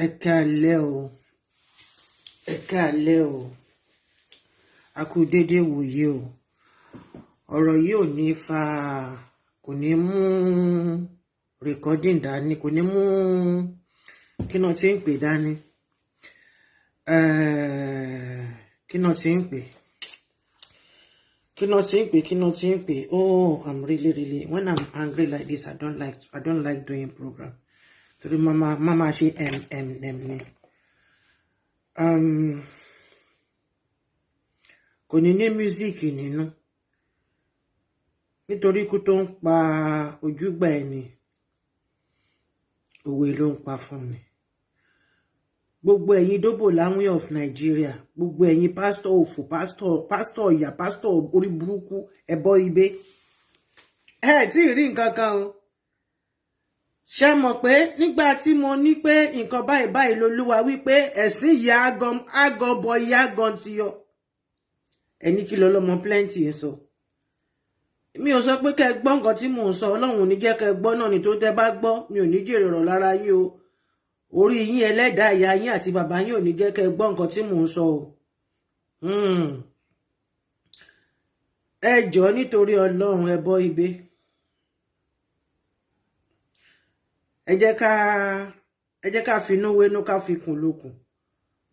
Ẹ káalẹ́ o, ẹ káalẹ́ o, a kú dédé wòye o. Ọ̀rọ̀ yìí ò ní fa, kò ní mú recording dání, kò ní mú kí náà tí ń pè dání. Kí náà tí ń pè. Oh, I'm really, when I'm angry like this, I don't like doing program. Torí mama ṣe ni. Kò ní ní music nínú. Nítorí kú tó ń pa ojúgbà ẹni, òwe ló ń pa fún ni. Gbogbo ẹ̀yin dóbò láwìn of Nigeria, gbogbo ẹ̀yin pastor òfò, pastor ìyà, pastor orí burúkú, ẹbọ ibé. Tí rí nǹkan kan o. Ṣé mọ̀ pé nígbà tí mo ní pé nǹkan báyìí lolúwa wípé ẹ̀sìn yìí àgàn bọ ìyá àgàn ti yọ. Ẹni kí Olomoplenty ń sọ. Mi ò sọ pé kẹ́ gbọ́ nǹkan tí mò ń sọ, Ọlọ́run ò ní jẹ́ kẹ́ gbọ́ náà ni tó tẹ́ bá gbọ́, mi ò ní jèrè ọ̀rọ̀ lára yín o. Orí yín ẹlẹ́dàá ìyá yín àti bàbá yín ò ní jẹ́ kẹ́ gbọ́ nǹkan tí mò ń sọ o. Ẹ jọ̀ọ́ nítorí Ọlọ́run ẹbọ ibé. Ẹ jẹ́ ká finú wénú ká fi kùn lókun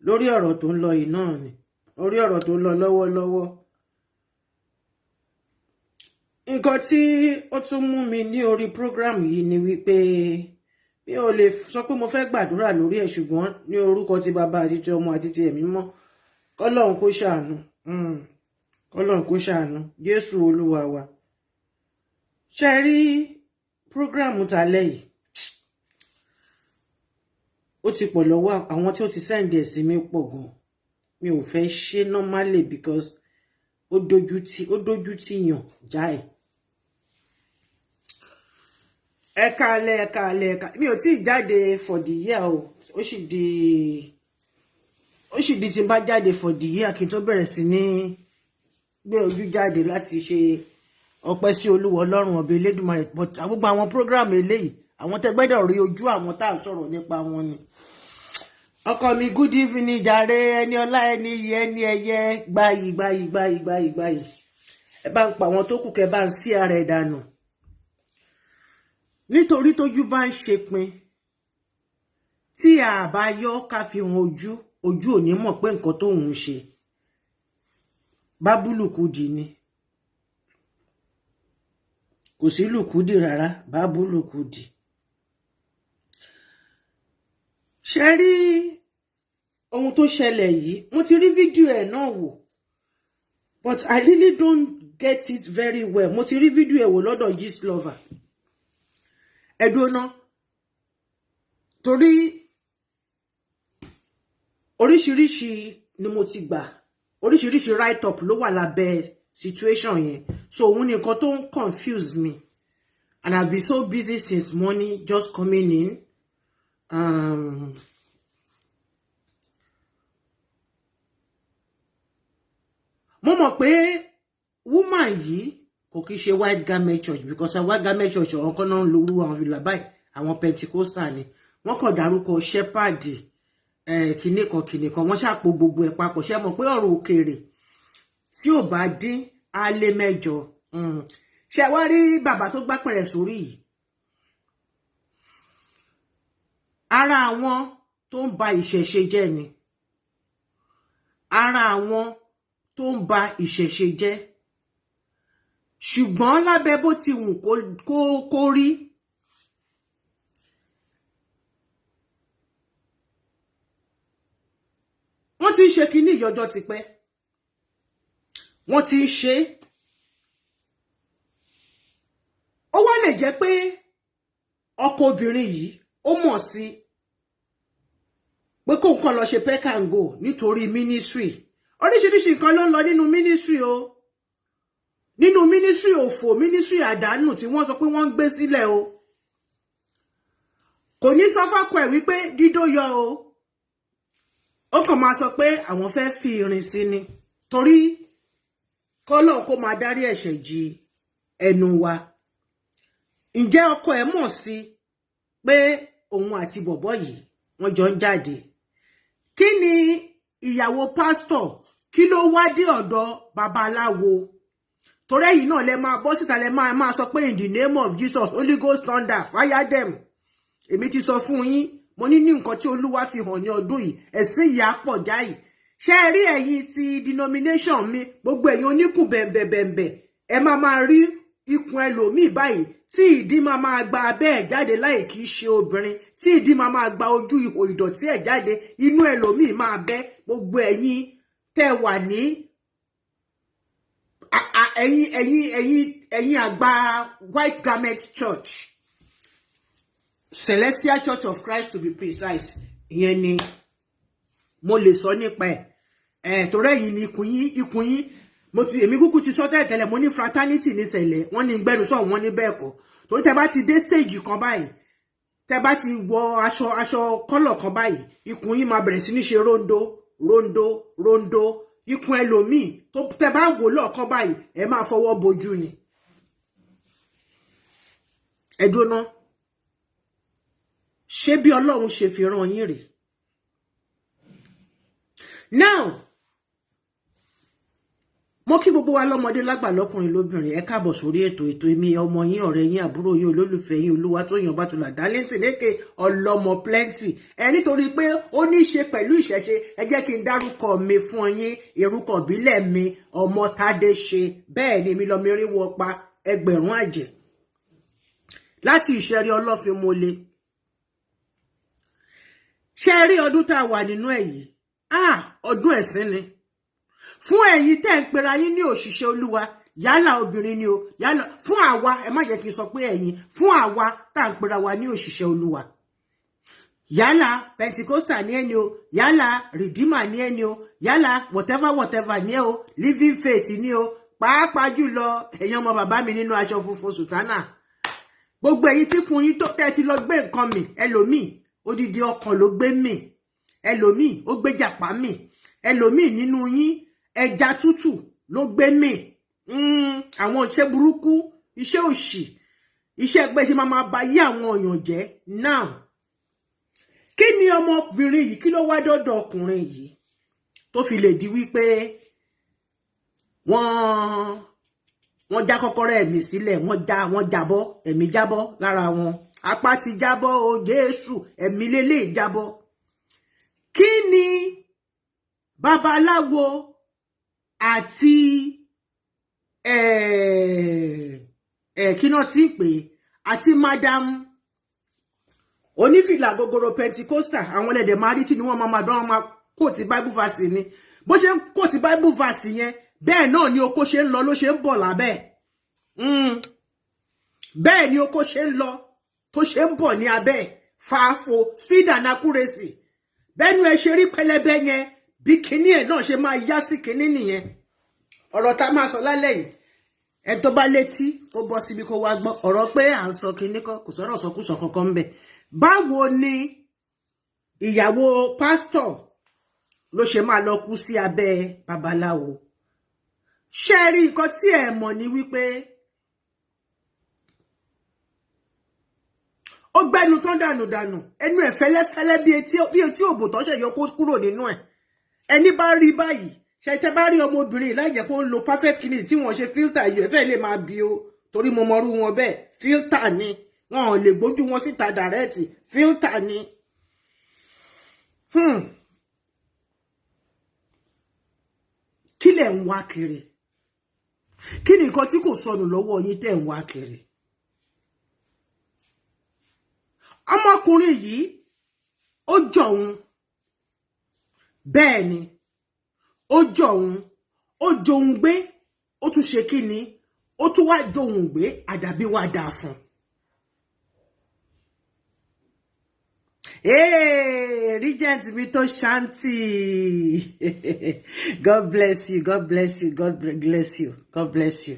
lórí ọ̀rọ̀ tó ń lọ yìí náà ni, lórí ọ̀rọ̀ tó ń lọ lọ́wọ́lọ́wọ́. Nǹkan tí ó tún mú mi ní orí program yìí ni wípé mi ò lè sọ pé mo fẹ́ gbàdúrà lórí ẹ̀, ṣùgbọ́n ní orúkọ ti bàbá àti ti ọmọ àti ti ẹ̀mí mọ́, kọ́lọ́run kó ṣàánú, kọ́lọ́run kó ṣàánú, Jésù Olúwa wa. Ṣé rí program tàlẹ́ yìí? Ó ti pọ̀ lọ́wọ́ àwọn tí ó ti send ẹ̀ sí mi pọ̀ gan. Mi ò fẹ́ ṣe normally because ó dojú tì yàn jáì. Ẹ káalẹ́. Mi ò tí jáde for the year o. Ó sì di tí n bá jáde for the year kí n tó bẹ̀rẹ̀ sí ní gbé ojú jáde láti ṣe ọpẹ́ sí Olúwa Ọlọ́run ọba Elédùmarè. But gbogbo àwọn program eléyìí, àwọn tẹ́ gbọ́dọ̀ rí ojú àwọn tá à ń sọ̀rọ̀ nípa wọn ni. Ọkọ mi, good evening jàre, ẹni ọlá, ẹni iyì, ẹni ẹyẹ, gbayì. Ẹ bá ń pa àwọn tó kù kẹ́ bá ń sí ara ẹ̀ dànù. Nítorí tójú bá ń ṣe pin, tí a bá yọ ká fi hàn ojú ò ní mọ̀ pé nǹkan tó ń ṣe bábúlùkúdì ni. Kò sí lùkúdì rárá, bábúlùkúdì. Ṣé rí ohun tó ṣẹlẹ̀ yìí? Mo ti rí fídíò ẹ̀ náà wò, but I really don't get it very well. Mo ti rí fídíò ẹ̀ wò lọ́dọ̀ Gist Lover. Ẹ̀dùnà torí oríṣiríṣi ni mo ti gbà, oríṣiríṣi write up ló wà lábẹ́ situation yẹn. So òun ni nǹkan tó ń confuse me, and I've been so busy since morning just coming in. Mo mọ̀ pé woman yìí kò kìí ṣe white garment church, because white garment church ọ̀hún kan náà ń lo orú àwọn fìlà báyìí, àwọn Pentecostal ni. Wọ́n kàn dárúkọ shepherd kìnìkan wọ́n ṣàpò gbogbo ẹ̀ papọ̀. Ṣé mọ̀ pé ọ̀rọ̀ òkèèrè tí ò bá dín á lé mẹ́jọ. Ṣé wá rí bàbá tó gbápẹ̀rẹ̀ sórí yìí? Ara àwọn tó ń ba ìṣẹ̀ṣe jẹ́ ni. Ara àwọn tó ń ba ìṣẹ̀ṣe jẹ́. Ṣùgbọ́n lábẹ́ bó ti wù kó rí, wọ́n ti ń ṣe kíní ìyọjọ́ ti pẹ́. Wọ́n ti ń ṣe. Ó wá lè jẹ́ pé ọkọ obìnrin yìí ó mọ̀ sí pé kó nǹkan lọ ṣe peck and go nítorí ministry. Oríṣiríṣi nǹkan ló ń lọ nínú ministry o. Nínú ministry òfò, ministry àdánù tí wọ́n sọ pé wọ́n ń gbé sílẹ̀ o. Kò ní sọ fọ́kọ ẹ̀ wípé dídó yọ o. Ó kàn máa sọ pé àwọn fẹ́ fi irin sí ni. Torí kọ́lọ́run kó máa dárí ẹ̀ṣẹ̀ jì ẹnu wa. Ǹjẹ́ ọkọ ẹ̀ mọ̀ sí pé òun àti bọ̀bọ́ yìí wọ́n jọ ń jáde. Kí ni ìyàwó pastor kí ló wá dé ọ̀dọ̀ babaláwo? Torí ẹ̀yin náà lẹ máa bọ́ síta lẹ máa sọ pé in the name of Jesus, Holy Ghost thunder, fire them. Èmi ti sọ fún yín, mo ní nǹkan tí Olúwa fi hàn ní ọdún yìí, ẹ̀sìn ìyà pọ̀ jáì. Ṣé rí ẹ̀yin ti denomination mi, gbogbo ẹ̀yin oníkù bẹ̀m̀bẹ̀, ẹ máa rí ikùn ẹlòmíì báyìí tí ìdí máa gba abẹ́ ẹ̀ jáde láì kìí ṣe obìnrin, tí ìdí máa gba ojú ihò ìdọ̀tí ẹ̀ jáde, inú ẹlòmíì máa bẹ́. Gbogbo ẹ̀yin tẹ́ wà ní ẹ̀yin àgbà White Garment Church, Celestial Church of Christ to be precise, ìyẹn ni mo lè sọ nípa ẹ̀. Torí ẹ̀yin ni ikùn yín èmi kúkú ti sọ tẹ́lẹ̀ mo ní fraternity ní ṣẹlẹ̀, wọ́n ní gbẹ́nu sọ wọ́n ní bẹ́ẹ̀ kọ́. Torí tẹ́ bá ti dé stage kan báyìí, tẹ́ bá ti wọ aṣọ kọ́lọ̀ kan báyìí, ikùn yín máa bẹ̀rẹ̀ sí ní ṣe rondo. Ikùn ẹlòmíì tó tẹ́ bá wò lọ́ọ̀kan báyìí, ẹ máa fọwọ́ bojú ni. Ẹ dúró, ṣé bí Ọlọ́run ṣe fi rán yín rèé? Now, mo kí gbogbo wa lọ́mọdé lágbà lọ́kùnrin lóbìnrin, ẹ káàbọ̀ sórí ètò èmi ọmọ yín, ọ̀rẹ́ yín, àbúrò yín, olólùfẹ́ yín, Oluwatoyin Obatula Darlington lékè Olomoplenty. Nítorí pé ó ní í ṣe pẹ̀lú ìṣẹ̀ṣe, ẹ jẹ́ kí n dárúkọ mi fún yín. Orúkọ ìbílẹ̀ mi Ọmọtádé ṣe. Bẹ́ẹ̀ ni mi lọ́mọ erin wọ pa ẹgbẹ̀rún àjẹ́. Láti ìṣẹ̀rí ọlọ́fin mo le. Ṣé rí ọdún tá a wà nínú ẹ̀ yìí? Ọdún ẹ̀sìn ni. Fún ẹ̀yin tẹ́ ń pera yín ní òṣìṣẹ́ Olúwa, yálà obìnrin ni o, yálà fún àwa, ẹ má jẹ́ kí n sọ pé ẹ̀yin, fún àwa tá ń pera wa ní òṣìṣẹ́ Olúwa. Yálà Pentecostal ní ẹni o, yálà Redeemer ní ẹni o, yálà whatever ní o, Living Faith ní o, pàápàá jùlọ ẹ̀yin ọmọ bàbá mi nínú aṣọ funfun sùtánà. Gbogbo ẹ̀yin tí kun yín tó tẹ́ ti lọ gbé nǹkan mi, ẹlòmíì odidi ọkàn ló gbé mi, ẹlòmíì ó gbé jàpá mi, ẹlòmíì nínú yín ẹja tútù ló gbé mi. Àwọn iṣẹ́ burúkú, iṣẹ́ òṣì, iṣẹ́ ẹgbẹ́ ṣe máa bá yí àwọn èèyàn jẹ́. Now, kí ni ọmọbìnrin yìí kí ló wá dọ́dọ̀ ọkùnrin yìí tó fi lè di wípé wọ́n já kọ́kọ́rọ́ ẹ̀mí sílẹ̀, wọ́n jábọ́, ẹ̀mí jábọ́ lára wọn, apá ti jábọ́, o Jésù, ẹ̀mí lélẹ̀ jábọ́. Kí ni babaláwo àti kí náà ti pè àti madam onífìlà gogoro Pentecostal, àwọn ẹlẹ́dẹ̀ máa rí tí ni wọ́n máa dán máa kóòtì Bible verse ni. Bó ṣe ń kóòtì Bible verse yẹn, bẹ́ẹ̀ náà ni oko ṣe ń lọ ló ṣe ń bọ̀ lábẹ́. Bẹ́ẹ̀ ni oko ṣe ń lọ tó ṣe ń bọ̀ ní abẹ́. Fàáfo, speed and accuracy. Bẹ́ẹ̀ ni ẹ ṣe rí pẹlẹbẹ yẹn, bí kinní ẹ̀ náà ṣe máa yá sí kinní nìyẹn. Ọ̀rọ̀ tá máa sọ lálẹ́ yìí, ẹ tó bá létí kó bọ́ síbi kó wá gbọ́. Ọ̀rọ̀ pé à ń sọ kinní kan, kò sọ̀rọ̀ sọkúsọ kankan ń bẹ. Báwo ni ìyàwó pásítọ̀ ló ṣe máa lọ kú sí abẹ́ babaláwo? Ṣé rí nǹkan tí ẹ mọ̀ ni wípé ó gbẹ́nu tán dànù, ẹnu ẹ̀ fẹ́lẹ́fẹ́lẹ́ bí etí òbò tó ṣe yọ kó kúrò nínú ẹ̀. Ẹni bá rí báyìí, ṣe tẹ́ bá rí ọmọbìnrin láì jẹ́ kó ń lo perfect kidney tí wọ́n ṣe filter yìí, ẹ̀fẹ́ lè máa bí o, torí mo mọrú wọn bẹ́ẹ̀, filter ni. Wọn ò lè gbójú wọn síta direct, filter ni. Kí lẹ̀ ń wá kiri? Kí ni nǹkan tí kò sọnù lọ́wọ́ yín tẹ́ ń wá kiri? Ọmọkùnrin yìí ó jọ òun, bẹ́ẹ̀ ni ó jọ òun, ó jọ òun gbé, ó tún ṣe kí ni, ó tún wá jọ òun gbé, àdàbí wá dáa fún. Hey, Regent mi tó shanty. God bless you, God bless you, God bless you, God bless you.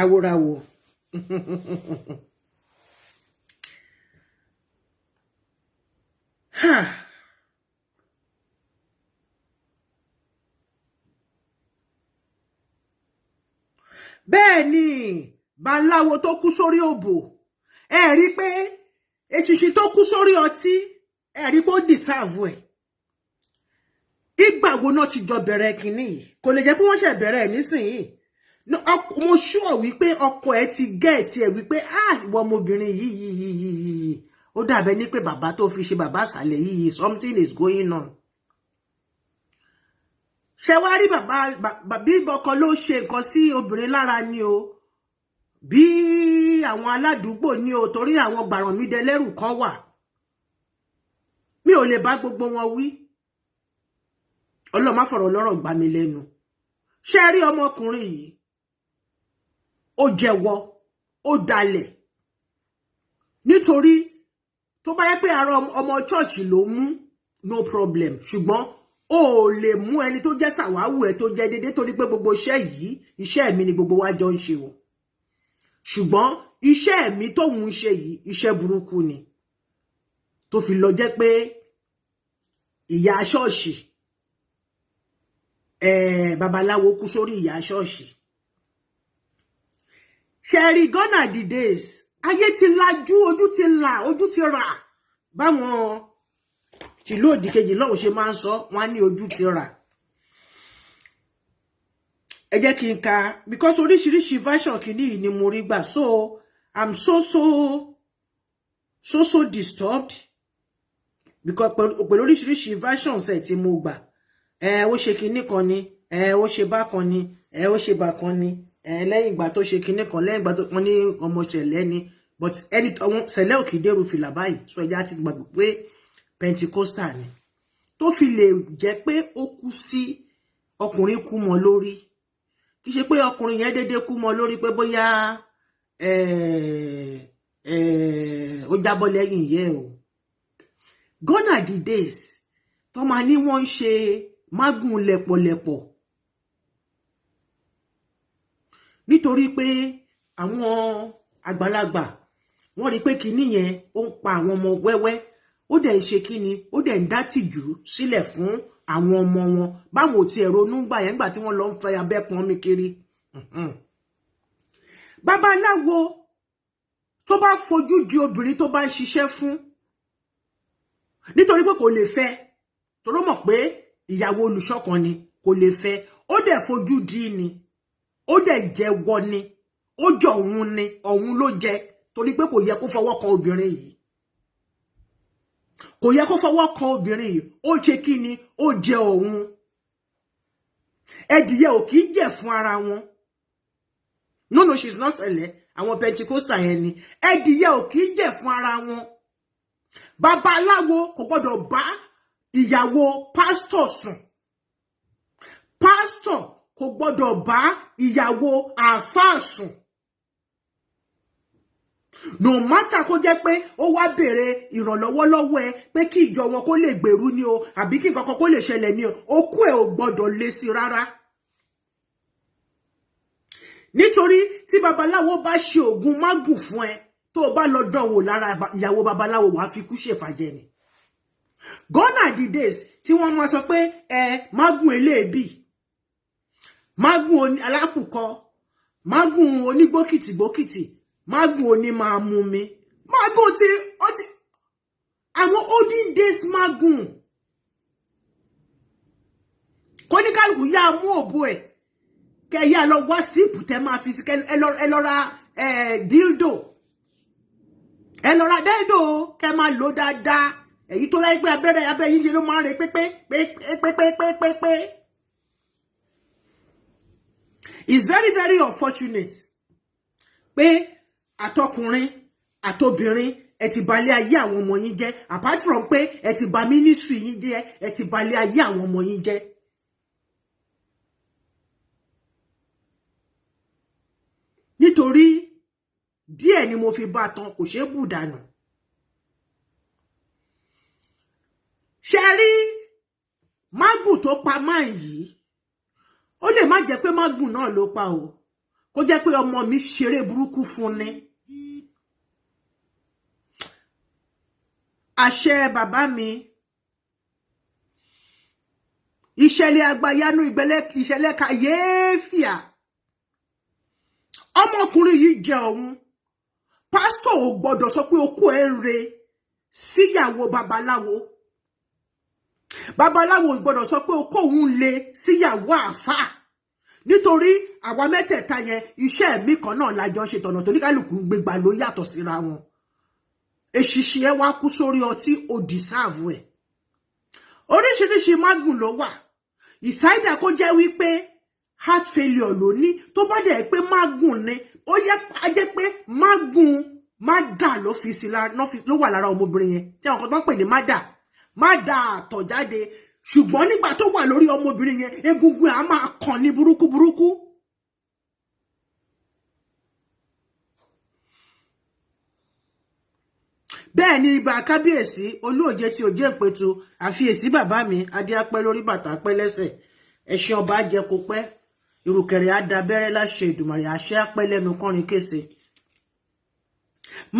Awòràwò. Bẹ́ẹ̀ ni, Babalawo tó kú sórí òbò, ẹ rí pé èṣìṣì tó kú sórí ọtí ẹ rí pé ó deserve ẹ̀. Ìgbà wo náà ti jọ bẹ̀rẹ̀ kinní yìí? Kò lè jẹ́ pé wọ́n ṣe bẹ̀rẹ̀ nísìnyí. Mo sure wípé ọkọ ẹ̀ ti get ẹ̀ wípé ìwọ ọmọbìnrin yìí ó dàbẹ̀ ní pé bàbá tó fi ṣe bàbá sàlẹ̀ yìí something is going on. Ṣé wá rí bàbá bí ọkọ ló ṣe nǹkan sí obìnrin lára ni o, bí àwọn aládùúgbò ni o, torí àwọn gbàrànmídẹlẹ́rù kan wà. Mi ò lè bá gbogbo wọn wí. Ọlọ́run má fọ̀rọ̀ lọ́rọ̀ gbà mí lẹ́nu. Ṣé rí ọmọkùnrin yìí ó jẹ́wọ́, ó dalẹ̀. Nítorí tó bá yẹ pé ara ọmọ church ló mú, no problem. Ṣùgbọ́n ó lè mú ẹni tó jẹ́ sàwáwù ẹ̀ tó jẹ́ dédé torí pé gbogbo iṣẹ́ yìí, iṣẹ́ mi ni gbogbo wa jọ ń ṣe o. Ṣùgbọ́n iṣẹ́ mi tóun ń ṣe yìí, iṣẹ́ burúkú ni. Tó fi lọ jẹ́ pé ìyá ṣọ́ọ̀ṣì babaláwo kú sórí ìyá ṣọ́ọ̀ṣì. Ṣẹ́rí gone are the days. Ayé ti lajú, ojú ti là, ojú ti rà. Báwọn tìlú òdìkejì lọ́hùn ṣe máa ń sọ, wọ́n ní ojú ti rà. Ẹ jẹ́ kí n ka, because oríṣiríṣi version kìíní yìí ni mo rí gbà. So I'm so disturbed. Because pẹ̀lú oríṣiríṣi versions ẹ̀ tí mo gbà. Ó ṣe kinní kan ni, ó ṣe bákan ni, ó ṣe bákan ni, lẹ́yìn ìgbà tó ṣe kinní kan, lẹ́yìn ìgbà tó wọ́n ní ọmọ ṣẹlẹ̀ ni, but ẹni àwọn ṣẹlẹ̀ òkè dèrò fìlà báyìí, so ẹja ti gbàgbé pé Pentecostal ni. Tó fi lè jẹ́ pé ó kú sí ọkùnrin kú mọ́ lórí. Kì í ṣe pé ọkùnrin yẹn dédé kú mọ́ lórí pé bóyá ó jábọ́ lẹ́yìn yẹn o. Gone are the days tó máa ní wọ́n ń ṣe Magun lẹ̀pọ̀lẹ̀pọ̀. Nítorí pé àwọn àgbàlagbà wọ́n rí pé kinní yẹn ó ń pa àwọn ọmọ wẹ́wẹ́, ó dẹ̀ ń ṣe kinní, ó dẹ̀ ń dá tìjú sílẹ̀ fún àwọn ọmọ wọn. Báwo ti ẹ̀rọ onúgbà yẹn nígbà tí wọ́n lọ ń fẹ́ abẹ́ pọn mi kiri. Babaláwo tó bá fojú di obìnrin tó bá ń ṣiṣẹ́ fún, nítorí pé kò lè fẹ́, torí mọ̀ pé ìyàwó olùṣọ́kan ni, kò lè fẹ́, ó dẹ̀ fojú di ni, ó dẹ̀ jẹ́wọ́ ni, ó jọ òun ni, òun ló jẹ, torí pé kò yẹ kó fọwọ́ kan obìnrin yìí. Kò yẹ kó fọwọ́ kan obìnrin yìí, ó ṣe kí ni, ó jẹ òun. Ẹdìyẹ ò kì í jẹ fún ara wọn. No, she's not ṣẹlẹ̀, àwọn Pentecostal yẹn ni. Ẹdìyẹ ò kì í jẹ fún ara wọn. Babaláwo kò gbọdọ̀ bá ìyàwó pásítọ̀ sùn. Pásítọ̀ kò gbọdọ̀ bá ìyàwó àáfàá sùn. No matter kó jẹ́ pé ó wá béèrè ìrànlọ́wọ́ lọ́wọ́ ẹ pé kí ìjọ wọn kó lè gbèrú ni o, àbí kí nǹkan kan kó lè ṣẹlẹ̀ ni o, okú ẹ̀ ò gbọdọ̀ lé sí rárá. Nítorí tí babaláwo bá ṣe ògùn mágùn fún ẹ, tó bá lọ dánwò lára ìyàwó babaláwo wàá fi kú ṣèfàjẹ ni. Gone are the days tí wọ́n máa sọ pé mágùn eléèbì, mágùn alákùkọ, mágùn onígbókìtìgbókìtì, mágùn oní máa mú mi. Mágùn tí àwọn olden days mágùn. Kóníkàlùkù yá mú òbó ẹ̀, kẹ yá lọ wá síìpù tẹ máa fi sí, ẹ lọ ra dildo. Ẹ lọ ra dildo kẹ máa lò dáadáa. Èyí tó láì pé abẹ́ yíyẹ ló máa ń re pépé. It's very, very unfortunate pé àtọkùnrin àtobìnrin ẹ ti balẹ̀ ayé àwọn ọmọ yín jẹ́, apart from pé ẹ ti bà ministry yín jẹ́, ẹ ti balẹ̀ ayé àwọn ọmọ yín jẹ́. Nítorí díẹ̀ ni mo fi bá tán, kò ṣeé bù dànù. Ṣé rí mágùn tó pa máa yìí, ó lè má jẹ́ pé mágùn náà ló pa o, kó jẹ́ pé ọmọ mi ṣeré burúkú fún ni. Àṣẹ bàbá mi, ìṣẹ̀lẹ̀ àgbàyanu ìṣẹ̀lẹ̀ kàyéfìà. Ọmọkùnrin yìí jẹ òun. Pastor ò gbọ́dọ̀ sọ pé okó ẹ̀ ń re síyàwó babaláwo. Babalawo gbọ́dọ̀ sọ pé okó òun le síyàwó àfáà. Nítorí àwa mẹ́tẹ̀ẹ̀ta yẹn iṣẹ́ mi kan náà lájọ ṣe tọ̀nà tó ní kálukú gbégbá ló yàtọ̀ síra wọn. Èṣìṣì ẹ wá kú sórí ọtí ó deserve ẹ̀. Oríṣiríṣi magun ló wà. Ìsáídà kó jẹ́ wípé heart failure ló ní, tó bá dẹ̀ pé magun ni, ó yẹ ajẹ́ pé magun mádà ló fi sí ló wà lára ọmọbìnrin yẹn. Tí àwọn kan tó ń pè ní mádà àtọ̀ jáde. Ṣùgbọ́n nígbà tó wà lórí ọmọbìnrin yẹn, egungun á máa kàn ní burúkú burúkú. Bẹ́ẹ̀ ni ibà kábíyèsí olóòjé tí òjé ìpẹ̀tù àfiyèsí bàbá mi adé apẹ́ lórí bàtà apẹ́ lẹ́sẹ̀ ẹṣin ọba jẹ kó pẹ́ ìrùkẹ̀rẹ̀ adabẹ́rẹ́ láṣẹ Ìdùmarè àṣẹ apẹ́ lẹ́nu kọrin kése.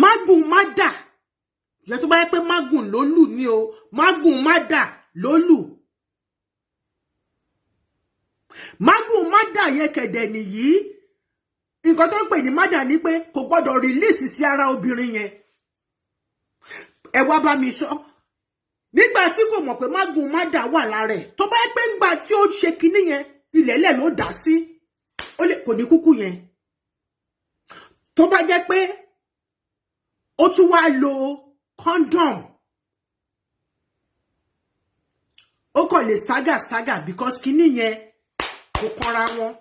Magun mádà yẹ tó bá yẹ pé magun ló lù ní o, magun mádà ló lù. Magun mádà yẹ kẹ̀dẹ̀ nìyí. Nǹkan tó ń pè ní mádà ni pé kò gbọ́dọ̀ rìlíìsì sí ara obìnrin yẹn. Ẹ wá bá mi sọ. Nígbà tí kò mọ̀ pé magun mádà wà lára ẹ̀, tó bá yẹ pé ńgbà tí ó ṣe kinní yẹn, ilẹ̀lẹ̀ ló dá sí. Kò ní kúkú yẹn. Tó bá jẹ́ pé ó tún wá lo condom. Ó kàn lè stagger because kinní yẹn kò kanra wọn.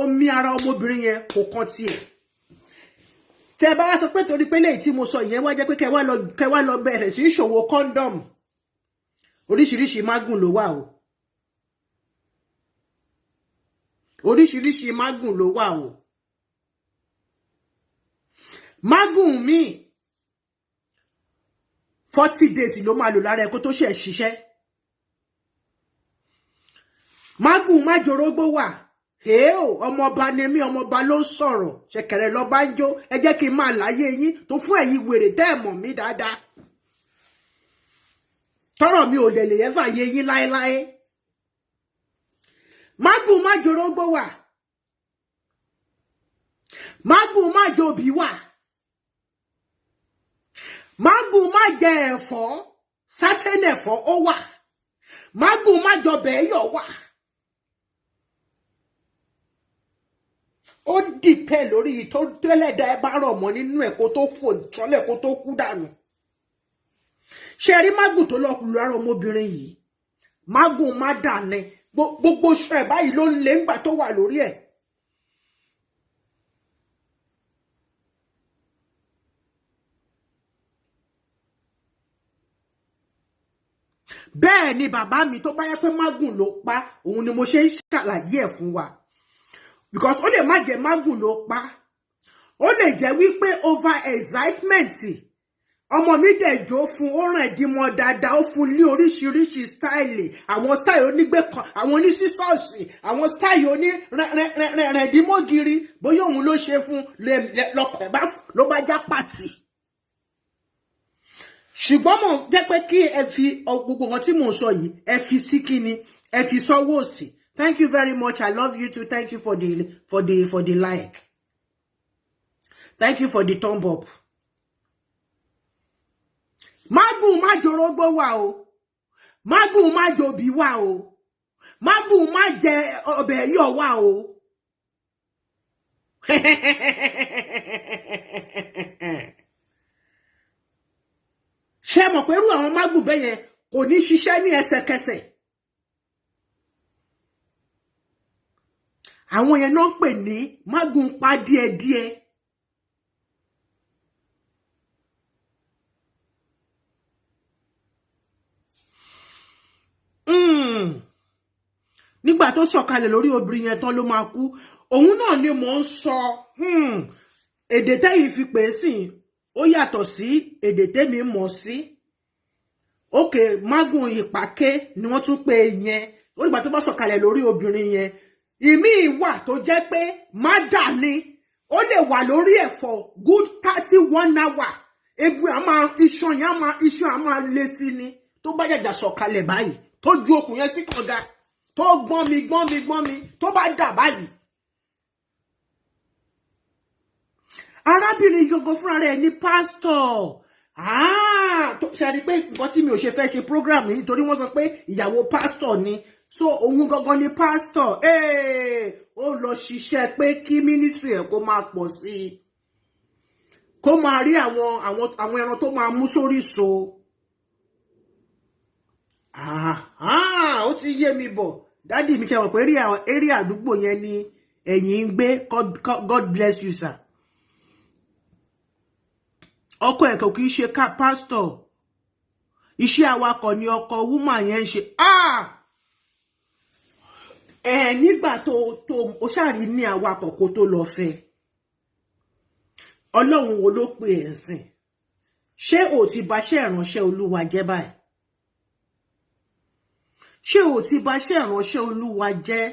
Omi ara ọmọbìnrin yẹn kò kan tiẹ̀. Tẹ́ bá wá sọ pé torí pé lèyí tí mo sọ yẹn wá jẹ́ pé kẹ́ wá lọ bẹ̀rẹ̀ sí ṣòwò condom. Oríṣiríṣi magun ló wà o. Oríṣiríṣi magun ló wà o. Magun mi 40 days ló máa lò lára ẹ kó tó ṣe ṣiṣẹ́. Magun májorógbó wà. Heo, ọmọọba ni mí, ọmọọba ló ń sọ̀rọ̀. Ṣẹ̀kẹ̀rẹ̀ lọ bá ń jó. Ẹ jẹ́ kí n máa láyé yín tó fún ẹ̀yin wèrè tẹ́ ẹ mọ̀ mí dáadáa. Tọ́rọ̀ mi ò lè ẹ́fà yé yín láéláé. Magun májorógbó wà. Magun májòbí wà. Magun májẹ ẹ̀fọ́. Sátẹ́nì ẹ̀fọ́ ó wà. Magun májọbẹ̀ ẹ̀yọ̀ wà. Ó dìpẹ́ lórí tó tẹ́lẹ̀dá ẹ bá rọ̀ mọ́ nínú ẹ̀ kó tó fò tọ́lẹ̀ kó tó kú dànù. Ṣé rí magun tó lọ lù ara ọmọbìnrin yìí? Magun má dà ní gbogbo ṣọ ẹ̀ báyìí ló ń lé ńgbà tó wà lórí ẹ̀. Bẹ́ẹ̀ ni bàbá mi tó bá yẹ pé magun ló pa òun ni mo ṣe ń ṣàlàyé ẹ̀ fún wa. Because ó lè má jẹ́ magun ló pa. Ó lè jẹ́ wípé over excitement. Ọmọ mi dẹ̀ jó fún ó ràn ìdímọ̀ dáadáa ó fún ní oríṣiríṣi style. Àwọn style onígbé kan, àwọn oní sísọ́ọ̀sì, àwọn style oní rẹ̀dímọ̀gìrì. Bóyá òun ló ṣe fún lọ́pẹ̀ ló bá já pàtì. Ṣùgbọ́n mo jẹ́ pé kí ẹ fi gbogbo nǹkan tí mò ń sọ yìí ẹ fi sí kíni ẹ fi sọ́wọ́ òsì. Thank you very much. I love you too. Thank you for the like. Thank you for the thumb up. Magun májorógbó wà o. Magun májòbí wà o. Magun májẹ ọbẹ̀ yọ̀ wà o. Ṣé mọ̀ pé irú àwọn magun bẹ́yẹn kò ní ṣiṣẹ́ ní ẹsẹ̀kẹsẹ̀. Àwọn yẹn náà pè ní magun pa díẹ̀díẹ̀. Nígbà tó sọ̀kalẹ̀ lórí obìnrin yẹn tán ló máa kú. Òun náà ni mò ń sọ. Èdè tẹ́yìn fi pè é sí ó yàtọ̀ sí èdè tẹ́mi mọ̀ sí. Okay, magun ìpàké ni wọ́n tún pè yẹn. Ó nígbà tó bá sọ̀kalẹ̀ lórí obìnrin yẹn. Ìmí wà tó jẹ́ pé má dà ní. Ó lè wà lórí ẹ̀ for good 31 hours. Egun iṣan yẹn á máa lé sí ni. Tó bá jàjà sọ̀kalẹ̀ báyìí. Tó ju okùn yẹn sí kànga. Tó gbọ́n mi. Tó bá dà báyìí. arábìnrin gogo fúnra rẹ̀ ní pastor. Tó ṣe rí pé nǹkan tí mi ò ṣe fẹ́ ṣe program yìí nítorí wọ́n sọ pé ìyàwó pastor ni. So òun gangan ni pastor. Ó lọ ṣiṣẹ́ pé kí ministry ẹ̀ kó máa pọ̀ sí i. Kó máa rí àwọn ẹran tó máa mú sórí so. Ó ti yé mi bọ̀. Daddy mi ṣe mọ̀ pé eré àdúgbò yẹn ni ẹ̀yin ń gbé. God bless you, sir. Ọkọ ẹ̀ kò kìí ṣe pastor. Iṣẹ́ awakọ̀ ni ọkọ woman yẹn ń ṣe. Nígbà tó o ṣàrí ní awakọ̀ kó tó lọ fẹ́. Ọlọ́run wo ló pè ẹ́ sìn? Ṣé o ti bá ṣe ìránṣẹ́ Olúwa jẹ́ báyìí? Ṣé o ti bá ṣe ìránṣẹ́ Olúwa jẹ́?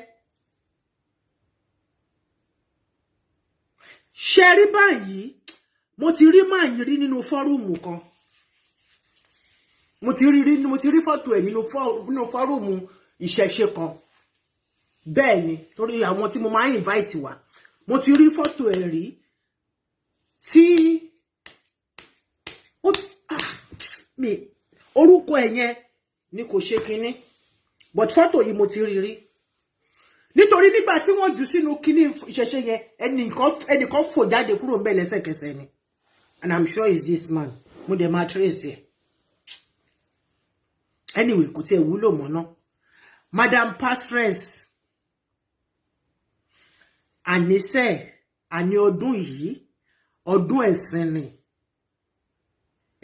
Ṣé rí báyìí? Mo ti rí máa yìí rí nínú fọ́rùmù kan. Mo ti rí fọ́tò ẹ̀ nínú fọ́rùmù ìṣẹ̀ṣe kan. Bẹ́ẹ̀ ni, torí àwọn tí mo máa invite wá. Mo ti rí fọ́tò ẹ̀ rí. Tí orúkọ ẹ̀ yẹn ni kò ṣe kinní. But fọ́tò yìí mo ti rí. Nítorí nígbà tí wọ́n jù sínú kinní ìṣẹ̀ṣe yẹn, ẹnìkan fò jáde kúrò ńbẹ̀ lẹ́sẹ̀kẹsẹ̀ ni. And I'm sure it's this man. Mo dẹ̀ máa trace ẹ̀. Anyway, kò tiẹ̀ wúlò mọ́ ná. Madam Pastress. Àníṣe, àní ọdún yìí, ọdún ẹ̀sìn ni.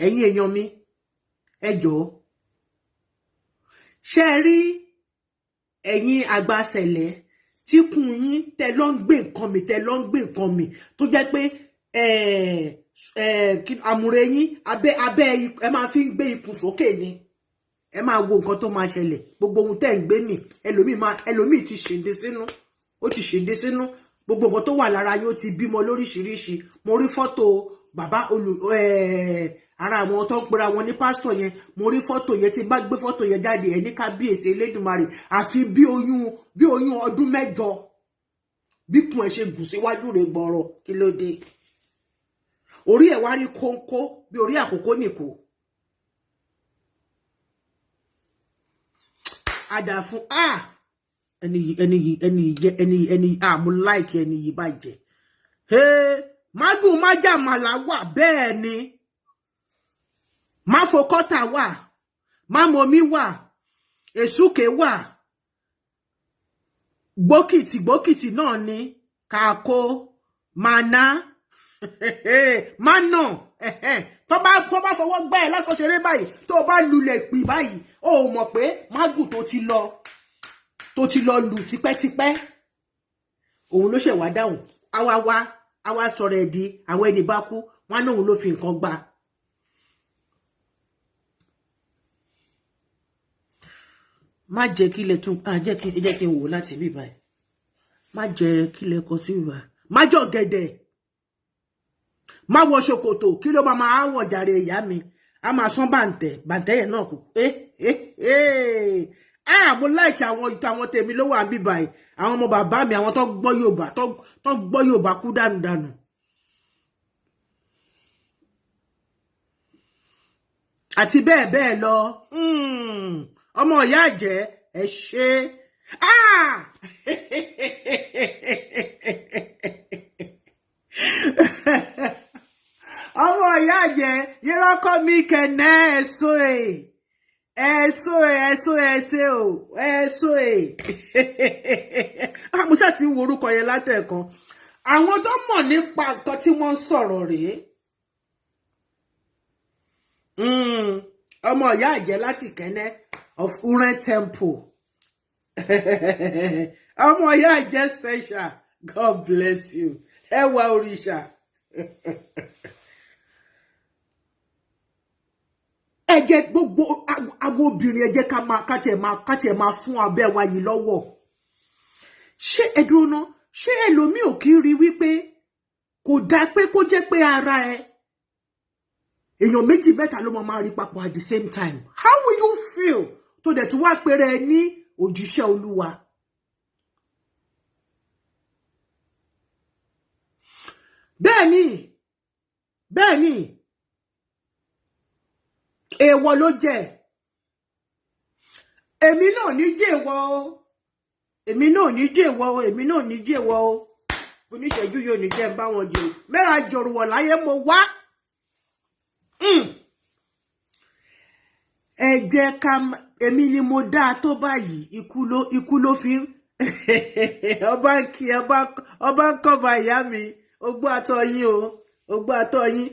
Ẹ̀yin èèyàn mi, ẹ jọ̀ọ́. Ṣé rí ẹ̀yin àgbàsẹ̀lẹ̀ tí kùn yín tẹ́ lọ ń gbé nǹkan mi tó jẹ́ pé àmùrè yín abẹ́ ẹ máa fi ń gbé ikùn sókè ni. Ẹ máa wo nǹkan tó máa ṣẹlẹ̀. Gbogbo ohun tẹ́ ń gbé mi, ẹlòmíì ti ṣèdè sínú. Ó ti ṣèdè sínú. Gbogbo nǹkan tó wà lára yín ó ti bímọ lóríṣiríṣi. Mo rí fọ́tò bàbá ara àwọn tó ń pera wọn ní pásítọ̀ yẹn. Mo rí fọ́tò yẹn, tí bá gbé fọ́tò yẹn jáde ẹ̀ ní kábíyèsí Elédùmarè. Àfi bí oyún ọdún 8. Bí kùn ẹ̀ ṣe gùn síwájú rẹ̀ gbọ́rọ̀. Kí ló dé? Orí ẹ̀ wá rí kóńkó bí orí àkókò nìkó. Àdà fún ẹni mo like ẹni yìí bàjẹ́. Magun má jàmàlà wà bẹ́ẹ̀ ni. Má fokọ́tà wà. Má mọ̀mí wà. Èsúkè wà. Gbókìtì náà ni. Kàkó. Màná. Mánà. Tó bá fọwọ́ gbá ẹ̀ lásán ṣeré báyìí. Tó bá lulẹ̀ pì báyìí. Ó mọ̀ pé Magun tó ti lọ lù tipẹ́tipẹ́. Òun ló ṣẹ̀ wá dáhùn. Àwa sọ̀rọ̀ ẹ̀ di àwọn ẹni bá kú. Wọ́n náà ló fi nǹkan gbà. Má jẹ́ kí ilẹ̀ tún jẹ́ kí n wò láti bí báyìí. Má jẹ́ kí ilẹ̀ kọ sí ìwà. Má jọ gẹ̀dẹ̀. Má wọ ṣòkòtò kí ló máa wọ̀ jàre ìyá mi. A máa sán bàǹtẹ̀ yẹn náà kù. Mo like àwọn tèmi ló wà bí báyìí. Àwọn ọmọ bàbá mi, àwọn tó gbọ́ Yorùbá kú dànù. Àti bẹ́ẹ̀ lọ. Ọmọ ìyá àjẹ́ ẹ ṣe. Ọmọ ìyá àjẹ́ yẹ́rọ́kọ́ mi kẹ̀nẹ́ ẹ̀sọ́ mo ṣáà ti ń wo orúkọ yẹn látẹ̀kan. Àwọn tó mọ̀ nípa nǹkan tí wọ́n ń sọ̀rọ̀ rèé. Ọmọ ìyá àjẹ́ láti Kẹ́nẹ́ of Uren Temple. Ọmọ ìyá àjẹ́ special. God bless you. Ẹ wá òrìṣà. Ẹ jẹ́ gbogbo àwọn obìnrin ẹ jẹ́ ká tiẹ̀ máa fún abẹ́ wa yìí lọ́wọ́. Ṣé ẹ dúró ná? Ṣé ẹlòmíì ò kí rí wípé kò dá pé kó jẹ́ pé ara ẹ èèyàn méjì mẹ́ta ló máa rí papọ̀ at the same time? How will you feel tó dẹ̀ tún wá péré ẹ ní òjíṣẹ́ Olúwa? Bẹ́ẹ̀ ni bẹ́ẹ̀ ni èèwọ̀ ló jẹ́ èmi náà ní jẹ́wọ́ o èmi náà ní jẹ́wọ́ o èmi náà ní jẹ́wọ́ o oníṣẹ́jú yóò ní jẹ́ bá wọn jẹ mẹ́ra jòrùwọ̀ láyé mo wá ẹ jẹ́ ká èmi ni mo dáa tó báyìí ikú ló fi ọba ń kí ọba ń kọ́ba ìyá mi ogbó àtọ́ yín o ogbó àtọ́ yín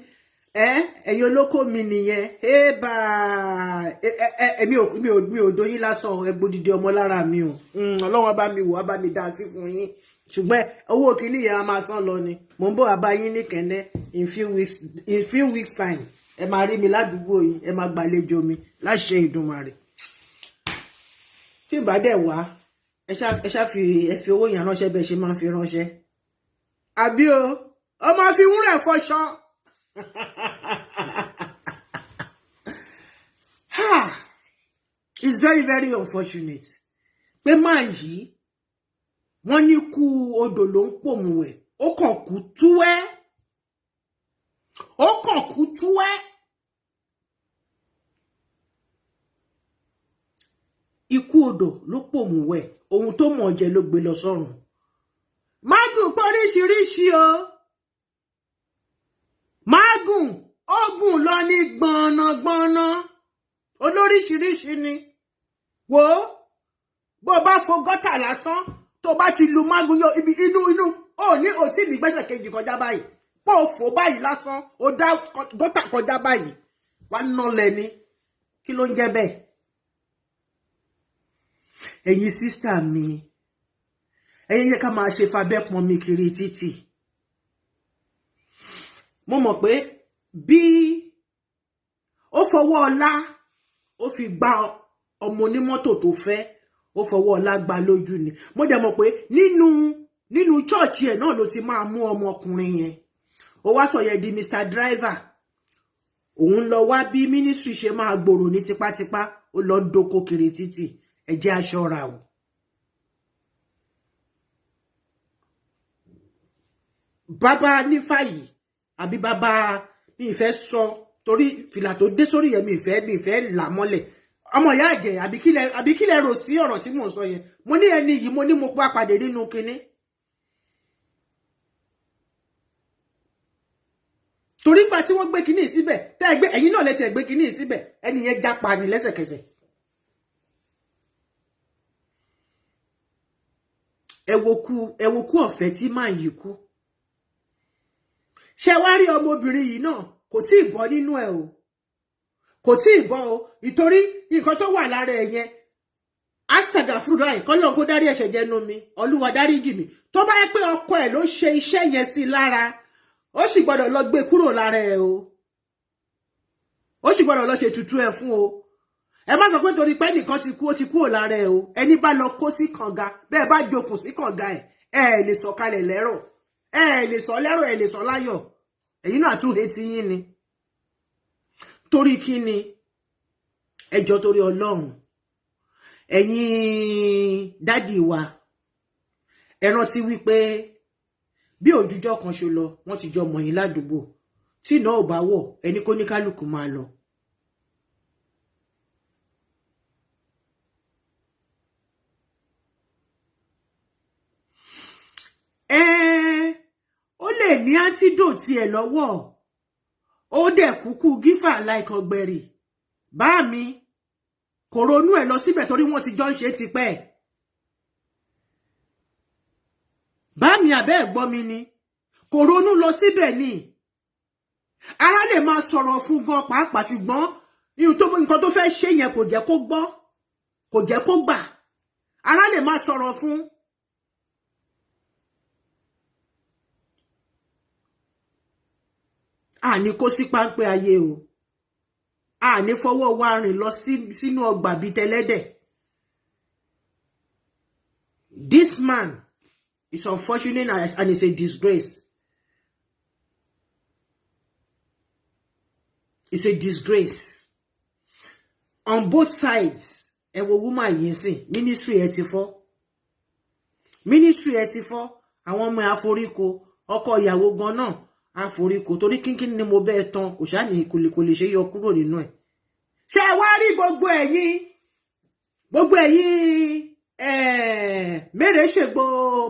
ẹ̀yin olóko mi nìyẹn ébà mi ò dóyin lásán ẹgbódìdí ọmọ lára mi o ọlọ́wọ́n bá mi wò á bá mi dá sí fún yín ṣùgbọ́n owó kìíní yẹn a máa san lọ ni mò ń bọ̀ àbá yín ní kẹ́ndẹ́ in few weeks time ẹ máa rí mi ládùúgbò yín ẹ máa gbàlejò mi láṣẹ Ìdùmarè tí n bá dẹ̀ wá ẹ ṣá fi owó yẹn ránṣẹ́ bẹ́ẹ̀ ṣe máa ń fi ránṣẹ́ àbí o ọmọ fi wúrẹ̀ fọṣọ it's very very unfortunate pé máa yìí wọ́n ní kú odò ló ń pòmùwẹ̀ ó kàn kú túwẹ́ ikú odò ló pòmùwẹ̀ ohun tó mọ̀ jẹ ló gbé lọ sọ́run Magun pọ̀ oríṣiríṣi o Magun ogun lọ ní gbọ̀nàgbọ̀nà olóríṣiríṣi ni wò bó bá fo gọ́tà lásán tó bá ti lu Magun yọ ibi inú ó ní òtí ní gbẹ́sẹ̀ kejì kọjá báyìí pọ̀ fò báyìí lásán ó dá gọ́tà kọjá báyìí wá ná lẹ́ni kí ló ń jẹ́ bẹ́ẹ̀ ẹ̀yin sísítà mi ẹ̀yin yẹ ká máa ṣe fabẹ́ pọn mi kiri títì mo mọ̀ pé bí ó fọwọ́ ọlá ó fi gba ọmọ onímọ́tò tó fẹ́ ó fọwọ́ ọlá gba lójú ni mo dẹ̀ mọ̀ pé nínú chọ́ọ̀chì ẹ̀ náà ló ti máa mú ọmọkùnrin yẹn ó wá sọ yẹn di Mr. Driver òun lọ wá bí ministry ṣe máa gbòòrò ní tipátipá ó lọ ń dóko kiri títì ẹ jẹ́ a ṣọ́ra o bàbá nífàyí àbí bàbá mi ìfẹ́ sọ torí fìlà tó dé sórí yẹn mi ìfẹ́ là mọ́lẹ̀ ọmọ ìyá àjẹ́ àbí kílẹ̀ rò sí ọ̀rọ̀ tí mò ń sọ yẹn mo ní ẹni yìí mo ní mo pa pàdé nínú kinní torí gbà tí wọ́n gbé kinní síbẹ̀ tẹ́ ẹ gbé ẹ̀yin náà lẹ́tẹ̀ gbé kinní síbẹ̀ ẹni yẹn jápa ní lẹ́sẹ̀kẹsẹ̀ ẹ wo kú ọ̀fẹ́ tí máa yìí kú ṣé wá rí ọmọbìnrin yìí náà kò tí ì bọ́ nínú ẹ̀ o kò tí ì bọ́ o ìtorí nǹkan tó wà lára ẹ̀ yẹn astagafurudà ẹ̀ kọ́ lóun kó dárí ẹ̀ṣẹ̀ jẹ́nu mi Olúwa dáríjì mi tó bá yẹ pé ọkọ ẹ̀ ló ṣe iṣẹ́ yẹn sí lára ó sì gbọ́dọ̀ lọ gbé kúrò lára ẹ̀ o ó sì gbọ́dọ̀ lọ ṣe tutù ẹ̀ fún o ẹ má sọ pé torí pé nìkan ti kú ó ti kúrò lára ẹ̀ o ẹni bá lọ kó sí kànga bẹ́ẹ̀ bá jokùn sí kànga ẹ̀ lè sọ kalẹ̀ lẹ́rọ̀ ẹ̀ lè sọ lẹ́rọ̀ ẹ̀ lè sọ láyọ̀ ẹ̀yin náà tún retí yín ni torí kí ni ẹjọ́ torí Ọlọ́run ẹ̀yin dádì wa ẹ rántí wípé bí òjújọ́ kan ṣe lọ wọ́n ti jọ mọ̀ yín ládùúgbò tí náà ò bá wọ̀ ẹni kó ní kálukú máa lọ ó lè ní antidote ẹ̀ lọ́wọ́ ó dẹ̀ kúkú gífà like ọ̀gbẹ̀rì bá mi kò ronú ẹ̀ lọ síbẹ̀ torí wọ́n ti jọ ń ṣe tipẹ́ bá mi àbẹ́ ẹ̀gbọ́n mi ni kò ronú lọ síbẹ̀ ni ara lè máa sọ̀rọ̀ fún gan pàápàá ṣùgbọ́n nǹkan tó fẹ́ ṣe yẹn kò jẹ́ kó gbọ́ kò jẹ́ kó gbà ara lè máa sọ̀rọ̀ fún àní kó sí páńpẹ́ ayé o àní fọwọ́ wa rìn lọ sínú ọgbà bíi tẹlẹ́dẹ̀ this man is unfortunate and is a disgrace it's a disgrace on both sides ẹ wo woman yìí sìn ministry ẹ ti fọ́ àwọn ọmọ àforíko ọkọ ìyàwó gan náà àforíkò torí kínkín ni mo bẹ́ẹ̀ tán kò ṣáà ní kò lè ṣe yọ kúrò nínú ẹ̀. Ṣé wá rí gbogbo ẹ̀yin mẹ́rẹ̀ ṣègbò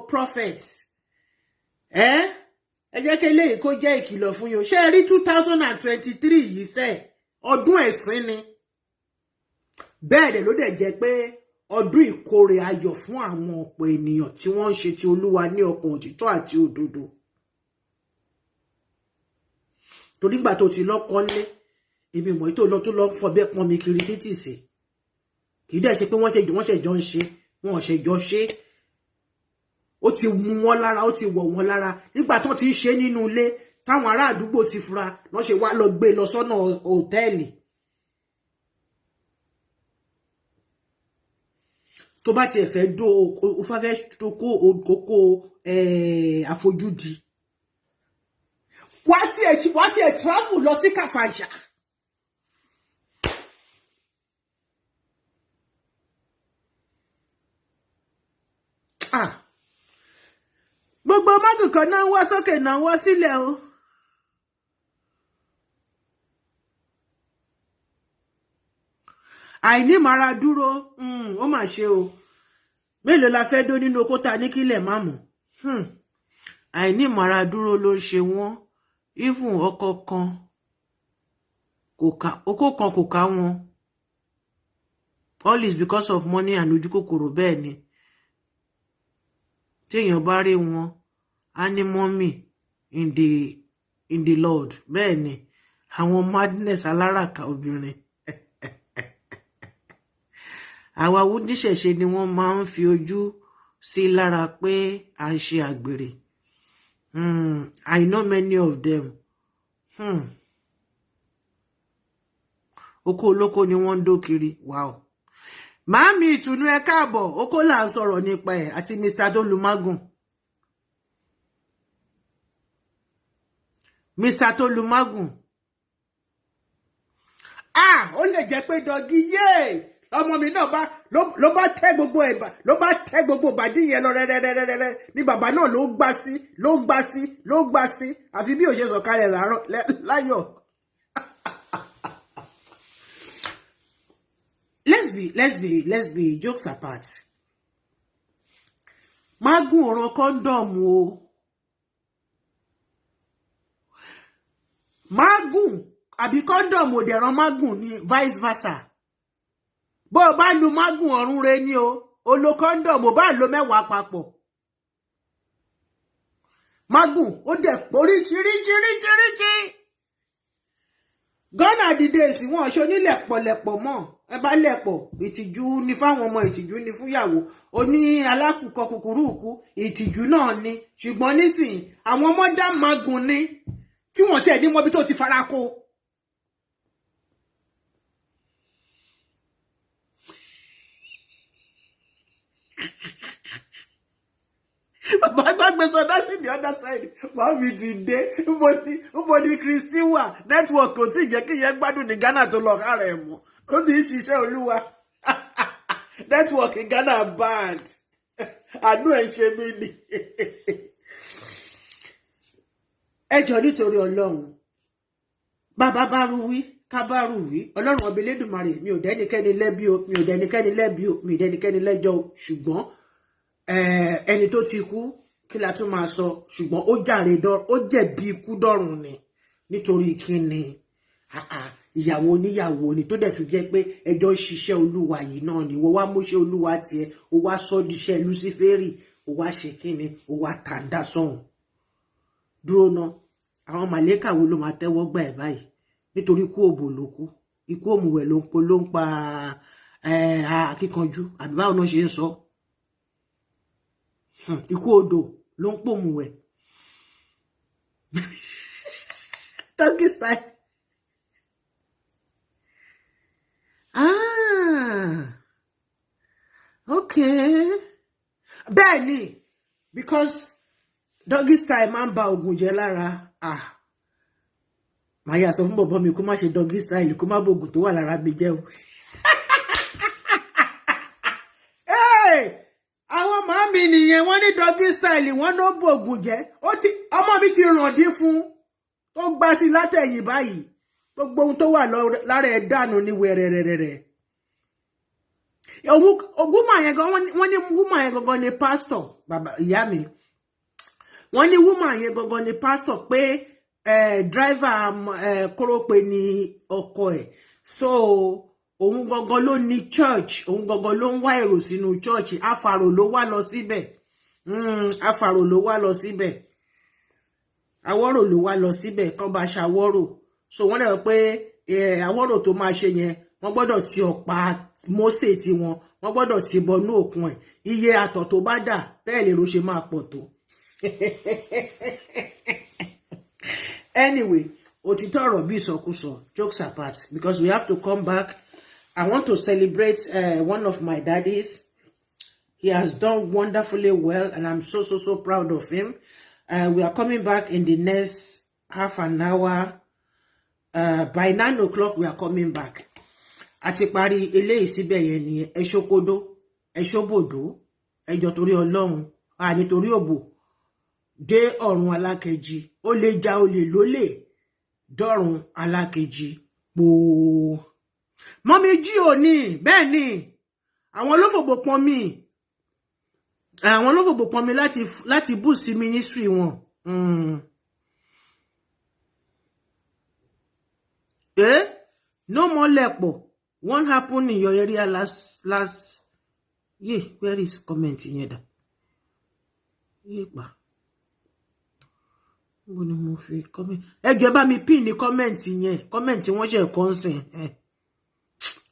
prophets ẹ jẹ́ kí eléyìí kó jẹ́ ìkìlọ̀ fún yín. Ṣé rí 2023 yìí sẹ́ ọdún ẹ̀sìn ni bẹ́ẹ̀ dẹ̀ ló dẹ̀ jẹ́ pé ọdún ìkórè ayọ̀ fún àwọn ọ̀pọ̀ ènìyàn tí wọ́n ń ṣe ti Olúwa ní ọkàn òtítọ́ àti òdodo. Torí gbà tó ti lọ́kọ́lé èmi mọ̀ tó lọ fọbẹ́ pọn mi kiri títì sí kì í dẹ̀ ṣe pé wọ́n ṣe jọ ń ṣe wọ́n ṣe jọ ṣe ó ti mú wọn lára ó ti wọ̀ wọn lára nígbà tó ti ń ṣe nínú ilé táwọn ará àdúgbò ti fura lọ́ ṣe wá lọ gbé lọ sọ́nà hòtẹ́ẹ̀lì. Tó bá tiẹ̀ fẹ́ dó o fẹ́ kó òkókó àfojúdi wá tiẹ̀ travel lọ sí Kàfàǹṣà. Gbogbo Magun kan náà wá sókè náà wá sílẹ̀ o. Àìní mara dúró ó mà ṣe o. Mélòó la fẹ́ dó nínú oko ta ní kílẹ̀ má mọ̀. Àìní mara dúró ló ṣe wọ́n. Even ọkọ kan oko kan kò ká wọn. All is because of money and ojú kòkòrò bẹ́ẹ̀ ni. Téèyàn bá rí wọn á ní mọ́mì in the Lord bẹ́ẹ̀ ni àwọn madness aláràkà obìnrin. Àwa oníṣẹ̀ṣe ni wọ́n máa ń fi ojú sí lára pé à ń ṣe àgbèrè. I know many of them. Oko olóko ni wọ́n ń dó kiri. Wow. Màámi ìtùnú ẹ káàbọ̀ oko là ń sọ̀rọ̀ nípa ẹ̀ àti Mr. Tolu Magun. Mr. Tolu Magun. Ó lè jẹ́ pé dọ́gí ọmọ mi náà ló bá tẹ́ gbogbo ẹ̀bà ló bá tẹ́ gbogbo bàdí yẹn lọ rẹ́rẹ́rẹ́rẹ́rẹ́ ní bàbá náà ló gbá sí àfi bí ó ṣe sọ̀kalẹ̀ láyọ̀. Let's be jokes apart. Magun ọ̀ràn kọ́ndọ̀mù o. Magun àbí kọ́ndọ̀mù ò dẹ̀ràn Magun ní vice versa. Bó bá lu Magun ọ̀run re ní o lo kọ́ndọ̀mù bá lo 10 papọ̀. Magun ó dẹ̀ oríṣiríṣiríṣiríṣi. Gọ́nà dìde sí wọn ṣe onílẹ̀pọ̀lẹ̀pọ̀ mọ́ ẹ bá lẹ̀pọ̀ ìtìjú ni fáwọn ọmọ ìtìjú ni fúnyàwó oní alákùkọ kúkúrú kú ìtìjú náà ni ṣùgbọ́n nísìnyí àwọn ọmọ dá Magun ní tí wọ́n ti ẹ̀ ní mọ́bí tó ti fara kó. Bàbá gbàgbé sọdá sí the other side. Màmí ti dé. Nbo ni Christy wà. Network kò tí jẹ́ kí yẹn gbádùn ní Ghana tó lọ kára ẹ̀ mọ́. Ó ti ń ṣiṣẹ́ Olúwa. Network in Ghana bad. Àánú ẹ̀ ṣe mí ni. Ẹ jọ̀ọ́ nítorí Ọlọ́run. Bàbá bá rú wí, ká bá rú wí. Ọlọ́run ọba Elédùmarè mi ò dẹ́nikẹ́ni lẹ́bi o, mi ò dẹ́nikẹ́ni lẹ́bi o, mi ò dẹ́nikẹ́ni lẹ́jọ́ o, ṣùgbọ́n ẹni tó ti kú kí la tún máa sọ ṣùgbọ́n ó jàre ó jẹ̀bi ikú dọ̀run ni nítorí kíni ìyàwó oníyàwó ni tó dẹ̀ tún jẹ́ pé ẹjọ́ ṣiṣẹ́ Olúwa yìí náà ni wọ́n wá múṣẹ́ Olúwa tiẹ̀ ó wá sọ díṣẹ́ Luciferi ó wá ṣe kíni ó wá tàǹdà sọ̀hún dúró ná àwọn màlẹ́kà wo ló máa tẹ́wọ́ gbà ẹ̀ báyìí nítorí ikú òbò ló kú ikú òmùwẹ̀ ló ń pa akíkanjú àbí báwo náà ṣe ń sọ. Ikú odò ló ń pòmùwẹ̀. Turkey style. Okay. Bẹ́ẹ̀ ni, because doggy style máa ń ba ògùn jẹ́ lára. Màá yà sọ fún bọ̀bọ̀ mi kó má ṣe doggy style kó má bògùn tó wà lára mi jẹ́ o. Àwọn màmí nìyẹn wọ́n ní doggy style wọ́n ló bògùn jẹ́ ọmọ mi ti ràn dín fún tó gbá sí látẹ̀yìn báyìí gbogbo ohun tó wà lára ẹ̀ dànù ní wẹ̀rẹ̀rẹ̀rẹ̀. Woman yẹn gan wọ́n ní woman yẹn gangan ni pastor bàbá ìyá mi. Wọ́n ní woman yẹn gangan ni pastor pé driver kórópè ní ọkọ ẹ̀. So òun gangan ló ní church, òun gangan ló ń wá èrò sínú church. Afàrò ló wá lọ síbẹ̀. Afàrò ló wá lọ síbẹ̀. Àwọ̀rò ló wá lọ síbẹ̀ kán bá ṣàwọ̀rò. So wọ́n lè pé àwọ̀rò tó máa ṣe yẹn wọ́n gbọ́dọ̀ ti ọ̀pá Mósè tí wọ́n gbọ́dọ̀ ti bọnú òkun ẹ̀. Iye àtọ̀ tó bá dà bẹ́ẹ̀ lè ro ṣe máa pọ̀ tó. Anyway, òtítọ́ ọ̀rọ̀ bí ìsọkúsọ, jokes apart, because we have to come back. I want to celebrate one of my daddies. He has done wonderfully well, and I'm so proud of him. We are coming back in the next half an hour. By 9 o'clock, we are coming back. Àti parí eléyìí síbẹ̀ yẹn ni ẹ ṣókódó, ẹ ṣóbòdó, ẹ jọ torí Ọlọ́run, nítorí òbò, dé ọ̀run alákejì, ó lè ja olè lólè, dọ́run alákejì, pòó. Mọ́mí jí ò ní, bẹ́ẹ̀ ni, àwọn olófògbò pọn mi. Àwọn olófògbò pọn mi láti bú sí ministry wọn. No more lepo. What happened in your area last yeah, where is comment in here? Yeah, mo ní mo fi comment. Ẹ jọ̀ọ́ bá mi pin ní comment yẹn. Comment wọ́n ṣe concern.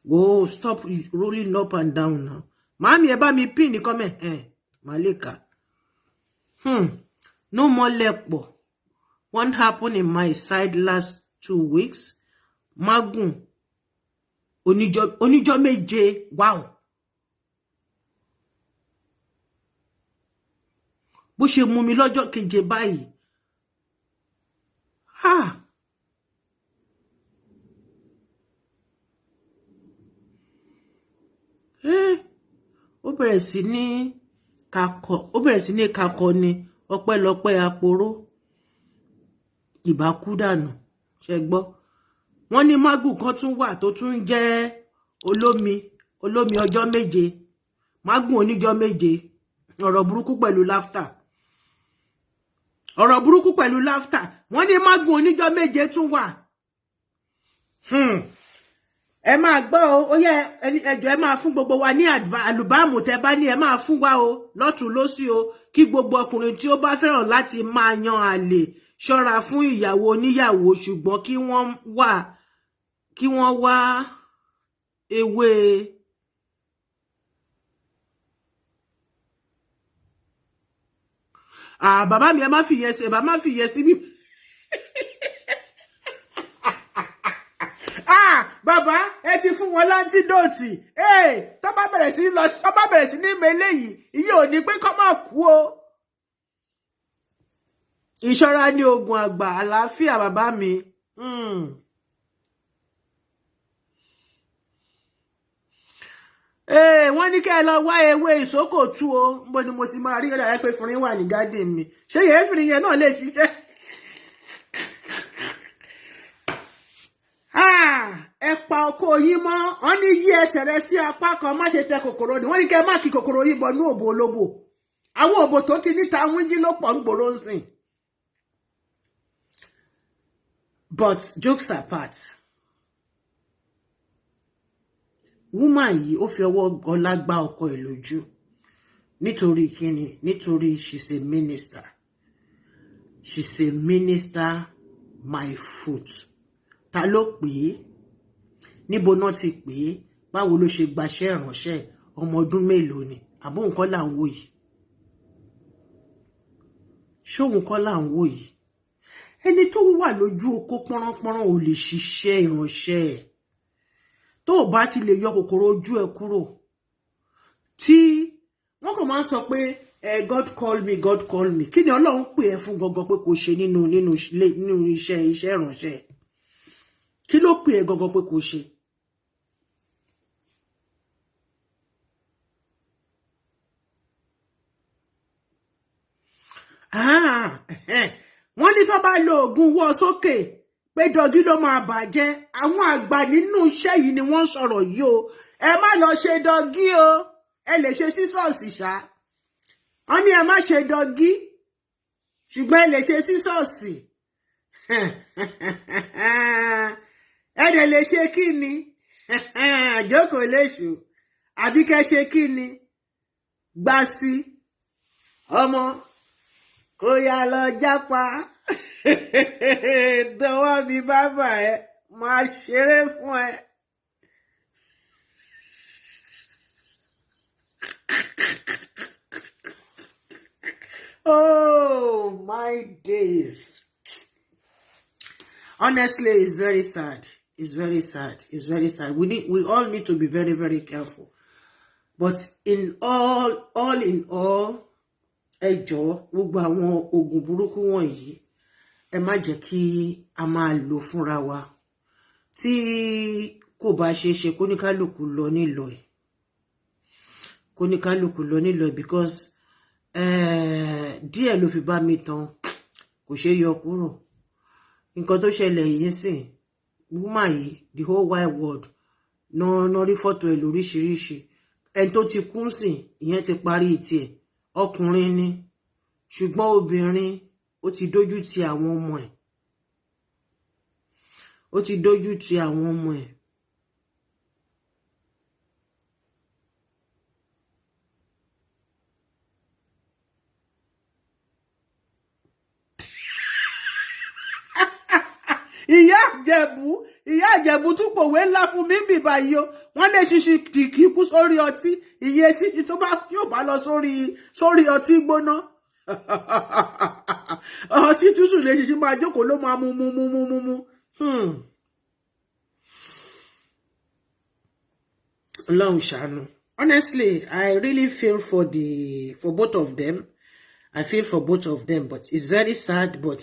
Whoa, stop rolling up and down now. Mami, ẹ bá mi pin ní comment. Malika. No more lepo. What happened in my side last 2 weeks? Magun. Oníjọ́ méje. Wow. Bó ṣe mú mi lọ́jọ́ keje báyìí. Ó bẹ̀rẹ̀ sí ní kakọ ni ọpẹ́lọpẹ́ àpòró ìbákú dànù ṣé gbọ́. Wọ́n ní Magun kan tún wà tó tún jẹ́ olómi ọjọ́ méje. Magun oníjọ́ méje. Ọ̀rọ̀ burúkú pẹ̀lú laughter. Ọ̀rọ̀ burúkú pẹ̀lú laughter. Wọ́n ní Magun oníjọ́ méje tún wà. Ẹ máa gbọ́ ó yẹ ẹjọ́ ẹ máa fún gbogbo wa ní àlùbáàmù tẹ́ bá ní ẹ máa fún wa o lọ́tùn lósì o kí gbogbo ọkùnrin tí ó bá fẹ́ràn láti máa yan àlè ṣọ́ra fún ìyàwó oníyàwó ṣùgbọ́n kí wọ́n wá ewé bàbá mi ẹ má fi yẹn sí bí bàbá ẹ ti fún wọn láńtídòtì tó bá bẹ̀rẹ̀ sí ní mẹ́lẹ̀ yìí iye ò ní pé kọ́ máa kú o. Ìṣọ́ra ní oògùn àgbà àlàáfíà bàbá mi. Wọ́n ní kẹ́ ẹ lọ wá ewé ìsókò tú o mo ni mo ti máa rí ọ̀dà rẹ pé fúnrin wà ní gádìn mi ṣé yẹn fìrin yẹn náà lè ṣiṣẹ́. Ẹ pa ọkọ yín mọ́ wọ́n ní yí ẹsẹ̀ rẹ sí apá kan má ṣe tẹ kòkòrò ni wọ́n ní kẹ́ má kí kòkòrò yín bọ̀ ní òbò olóbò àwọn òbò tó ti níta wíńjí ló pọ̀ ń gbòòrò ń sìn. But jokes apart, woman yìí ó fi ọwọ́ ọlá gbá ọkọ ẹ̀ lójú nítorí kíni nítorí she's a minister my foot. Ta ló pè é níbo náà ti pè é báwo ló ṣe gbaṣẹ́ ìránṣẹ́ ọmọ ọdún mélòó ni àbó nǹkan là ń wò yìí ṣóhun kọ́ là ń wò yìí ẹni tó wà lójú okó pọ́nránpọ́nrán ò lè ṣiṣẹ́ ìránṣẹ́ ẹ̀ tó o bá ti lè yọ kòkòrò ojú ẹ kúrò tí wọ́n kàn máa ń sọ pé God call me kí ni Ọlọ́run pè ẹ́ fún gangan pé kò ṣe nínú iṣẹ́ ìránṣẹ́ kí ló pè ẹ́ gangan pé kò ṣe. wọ́n ní tó bá lo oògùn wọ́ sókè pé dọ́gí ló máa bàjẹ́. Àwọn àgbà nínú iṣẹ́ yìí ni wọ́n sọ̀rọ̀ yìí o. Ẹ má lọ ṣe dọ́gí o. Ẹ lè ṣe sísọ́ọ̀sì ṣá. Wọ́n ní ẹ má ṣe dọ́gí. Ṣùgbọ́n ẹ lè ṣe sísọ́ọ̀sì. Ẹ dẹ̀ lè ṣe kí ni? Jókòó léṣù. Àbí kẹ́ ṣe kí ni? Gbá sí. Ọmọ kó yá lọ jápa. Dọwọ́ mi bàbá ẹ máa ṣeré fún ẹ. Oh my days. Honestly, it's very sad. It's very sad. It's very sad. We all need to be very, very careful. But in all in all, ẹ jọ̀ọ́ gbogbo àwọn oògùn burúkú wọ̀nyí ẹ má jẹ́ kí a máa lò fúnra wa. Tí kò bá ṣe ṣe kóníkálùkù lọ nílò ẹ̀. Kóníkálùkù lọ nílò ẹ̀ because díẹ̀ ló fi bá mi tán kò ṣe yọ kúrò. Nǹkan tó ṣẹlẹ̀ yìí sìn woman yìí the whole wide world no rí fọ́tò ẹ̀ lóríṣiríṣi. Ẹni tó ti kú sìn ìyẹn ti parí tiẹ̀. Ọkùnrin ni ṣùgbọ́n obìnrin ó ti dójú ti àwọn ọmọ ẹ̀. Ó ti dójú ti àwọn ọmọ ẹ̀. Ìyá Ìjẹ̀bú tún pòwe ńlá fún mi bí báyìí o. Wọ́n lè ṣiṣi kìkì kú sórí ọtí. Iye tí tó bá yóò bá lọ sórí ọtí gbóná. Ọtí tútù lè ṣiṣi máa jókòó ló máa mú. Ọlọ́run ṣàánú. Honestly, I really feel for both of them. I feel for both of them, but it's very sad, but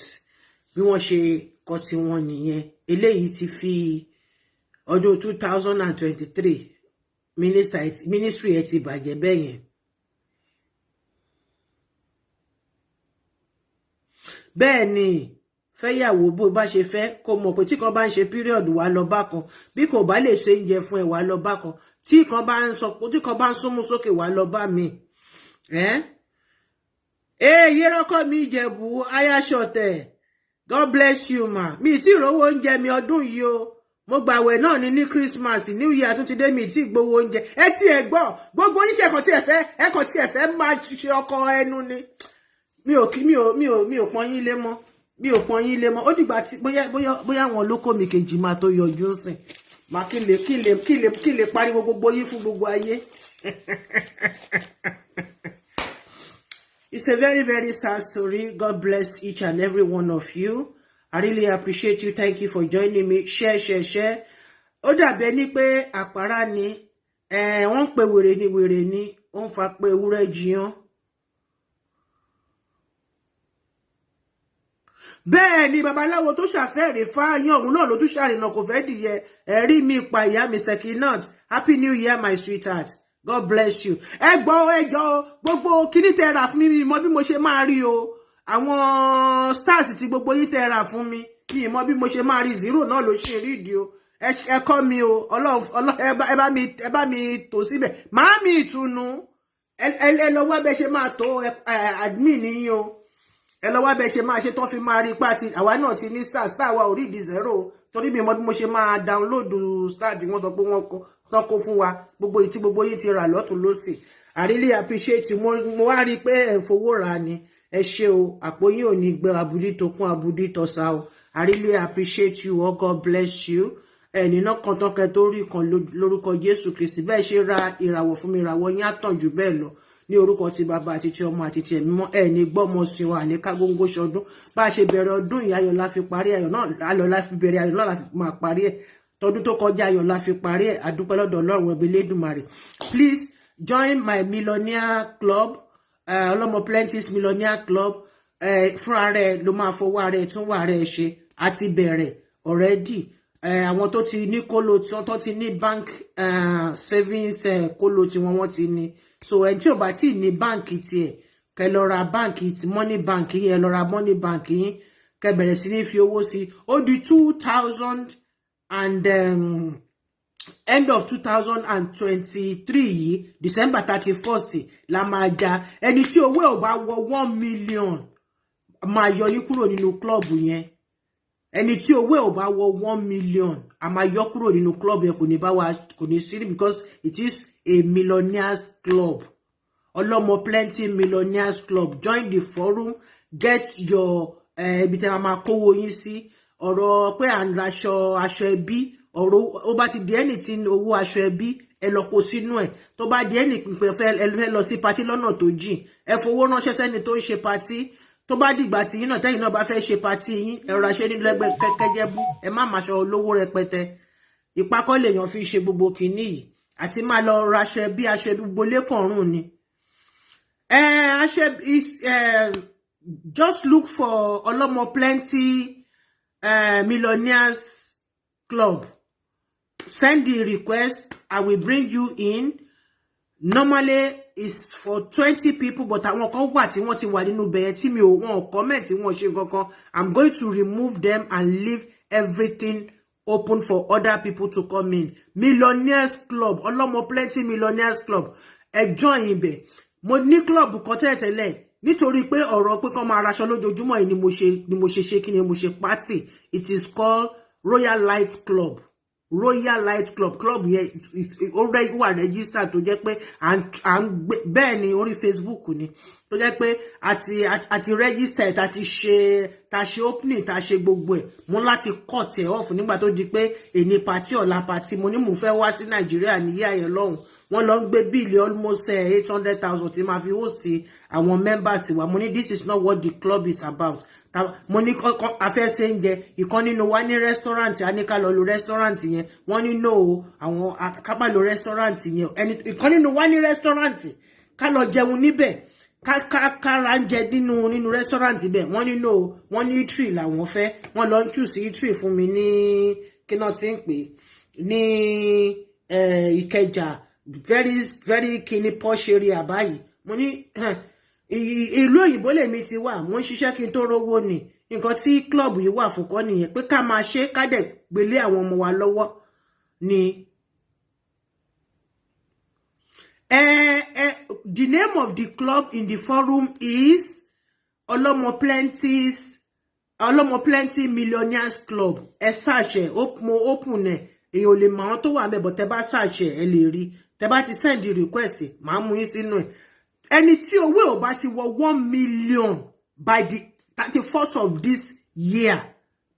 bí wọ́n ṣe kọ́ tí wọ́n nìyẹn. Eléyìí ti fi ọdún 2023 ministry ẹ ti bàjẹ́ bẹ́yẹn. Bẹ́ẹ̀ ni fẹ́yàwó bó bá ṣe fẹ́ kó mọ̀ pé tí kan bá ń ṣe period wà lọ bá kan bí kò bá lè ṣe oúnjẹ fún ẹ wà lọ bá kan tí kan bá ń súnmú sókè wà lọ bá mi. Yẹ́rọ́kọ́ mi Ìjẹ̀bú ayáṣọ̀tẹ̀. God bless you ma. Mi ti rówó oúnjẹ mi ọdún yìí o. Mo gbàwẹ̀ náà ní Christmas, New Year tún ti dé mi ti gbowó oúnjẹ. Ẹ ti ẹ gbọ́, gbogbo yín ṣe ẹ̀kọ́ tí ẹ fẹ́ máa ṣe ọkọ ẹnu ni. Mi ò pọ́n yín lé mọ́. Mi ò pọ́n yín lé mọ́. Ó dìgbà tí bóyá àwọn olóko mi kejì máa tó yọjú sìn. Ma kí lè pariwo gbogbo yín fún gbogbo ayé. It's a very, very sad story. God bless each and every one of you. I really appreciate you. Thank you for joining me. Share. Ó dàbí ní pé àpárá ni. Wọ́n pè wèrè ni. Wọ́n fa pé ewúrẹ́ jiyàn. Bẹ́ẹ̀ ni babaláwo tó ṣàfẹ́rẹ̀ fáyán òun náà ló tún ṣàrìnà kò fẹ́ dìyẹ. Ẹ̀rí mi pa ìyá mi Sekinat. Happy New Year, my sweetheart. God bless you. Ẹjọ́ gbogbo kíní tẹ́ rà fún mi mọ̀ bí mo ṣe máa rí o. Àwọn stars tí gbogbo yín tẹ́ rà fún mi mọ̀ bí mo ṣe máa rí zero náà ló ṣe rí di o. Ẹ kọ́ mi o. Ọlọ́run ẹ bá mi tò síbẹ̀. Màá mi ìtùnú. Ẹ lọ wá bẹ́ ṣe máa tó admin yín o. Ẹ lọ wá bẹ́ ṣe máa ṣe tán fi máa rí pàtì. Àwa náà ti ní star wa ò rí di zero. Torí mi mọ̀ bí mo ṣe máa download star tí wọ́n sọ pé wọ́n kọ́ fún wa gbogbo yìí tí gbogbo yìí ti rà lọ́tún lọ́sì. I really appreciate you. Mo wá rí pé ẹ fowó rà ni. Ẹ ṣé o, àpò yín ò ní gbé abudi tó kún abudi tó sá o. I really appreciate you. Oh, God bless you. Ẹni náà kan tán kẹ́ tó rí kan lórúkọ Jésù Kristi. Bẹ́ẹ̀ ṣe ra ìràwọ̀ fún mi, ìràwọ̀ yín á tàn jù bẹ́ẹ̀ lọ. Ní orúkọ ti bàbá àti ti ọmọ àti ti ẹ̀mí mọ́. Ẹni gbọ́mọ sí wa ní kágóńgó ṣọdún. Bá a ṣe bẹ̀rẹ̀ ọdún yìí ayọ̀ la fi parí ayọ̀ náà. Ayọ̀ la fi bẹ̀rẹ̀ ayọ̀ náà la fi máa parí ẹ̀. Tọdún tó kọjá ayọ̀ la fi parí ẹ̀. Àdúpẹ́ lọ́dọ̀ Ọlọ́run ẹbí Lédùmarè. Please join my millionaire club. Olomoplenty's millionaire club. Fúnra rẹ̀ ló máa fọwọ́ rẹ̀ tún wà rẹ̀ ṣe. Àti bẹ̀rẹ̀ already. Àwọn tó ti ní kóló tó ti ní bank savings kóló tí wọ́n ti ní. So ẹni tí ò bá tí ní báǹkì tiẹ̀ kẹ́ lọ ra báǹkì tí money bank yín ẹ lọ ra money bank yín kẹ́ bẹ̀rẹ̀ sí ní fi owó sí. Ó di 2000 and end of 2023 December 31st la máa já. Ẹni tí owó ẹ̀ ò bá wọ 1 million máa yọ yín kúrò nínú club yẹn. Ẹni tí owó ẹ̀ ò bá wọ 1 million a máa yọ kúrò nínú club yẹn, kò ní bá wa, kò ní sí, because it is a millionaires club. Olomoplenty Millionaires Club. Join the forum. Get your ibi tẹ́ máa kówó yín sí. Ọ̀rọ̀ pé à ń raṣọ aṣọ ẹbí, ọ̀rọ̀ ó bá ti di anything owó aṣọ ẹbí ẹ lọ kó sínú ẹ̀. Tó bá di anything pé ẹ lọ sí party lọ́nà tó jìn, ẹ fowó ránṣẹ́ sẹ́ni tó ń ṣe party. Tó bá dìgbà tí yín náà tẹ́yin náà bá fẹ́ ṣe party yín, ẹ rọra ṣe ní lẹ́gbẹ́ kẹ́kẹ́jẹ́bú, ẹ má máa ṣọ olówó rẹpẹtẹ. Ìpákọ́ lèèyàn fi ṣe gbogbo kinní yìí, àti máa lọ raṣọ ẹbí, aṣọ ẹbí gbogbo lẹ́kọ̀ọ́rùn ni. Just look for Olomoplenty Millionaires Club. Send the request. I will bring you in. Normally it's for 20 people, but I won't come what you want to nínú bẹ̀yẹn tí mi ò wọ́n comment wọ́n ṣe kankan. I'm going to remove them and leave everything open for other people to come in. Millionaires Club, Olomoplenty Millionaires Club. Ẹ join ibẹ̀. Mo ní club kan tẹ́lẹ̀ nítorí pé ọ̀rọ̀ pé kán máa raṣọ lójoojúmọ́ yìí ni mo ṣe kí ni mo ṣe party. It is called Royal Light Club. Royal Light Club. Club yẹn already wà registered tó jẹ́ pé bẹ́ẹ̀ ni orí Facebook ni. Tó jẹ́ pé àti register ta ṣe opening ta ṣe gbogbo ẹ̀. Mo láti cut ẹ̀ off nígbà tó di pé èní party ọ̀la party mo ní mo fẹ́ wá sí Nàìjíríà ní yíyá yẹn lọ́hùn. Wọ́n lọ ń gbé bíìlì almost 800,000 tí máa fi host àwọn members wa. Mo ní this is not what the club is about. Mo ní afẹ́ ṣe ń jẹ ìkan nínú wa ní restaurant, a ní ká lọ lo restaurant yẹn. Wọ́n ní no, àwọn ká má lo restaurant yẹn. Ìkan nínú wa ní restaurant ká lọ jẹun níbẹ̀. Ká ra ń jẹ nínú restaurant bẹ̀. Wọ́n ní no, wọ́n ní eatery làwọn fẹ́. Wọ́n lọ ń choose eatery fún mi ní kí náà ti ń pè ní Ìkẹjà, very kini posh area báyìí. Mo ní ìlú òyìnbó lèmi ti wà, mo ń ṣiṣẹ́ kí n tó rówó ni. Nǹkan tí club yìí wà fún kọ́ nìyẹn, pé ká máa ṣe ká dẹ̀ gbélé àwọn ọmọ wa lọ́wọ́ ni. The name of the club in the forum is Olomoplenty Millionaires Club. Ẹ search ẹ, mo open ẹ, èyàn ò lè mọ àwọn tó wà ńbẹ̀, but tẹ́ bá search ẹ lè rí. Tẹ́ bá ti send the request, màá mú yín sínú ẹ̀. Ẹni tí owó ò bá ti wọ 1 million by the 31st of this year,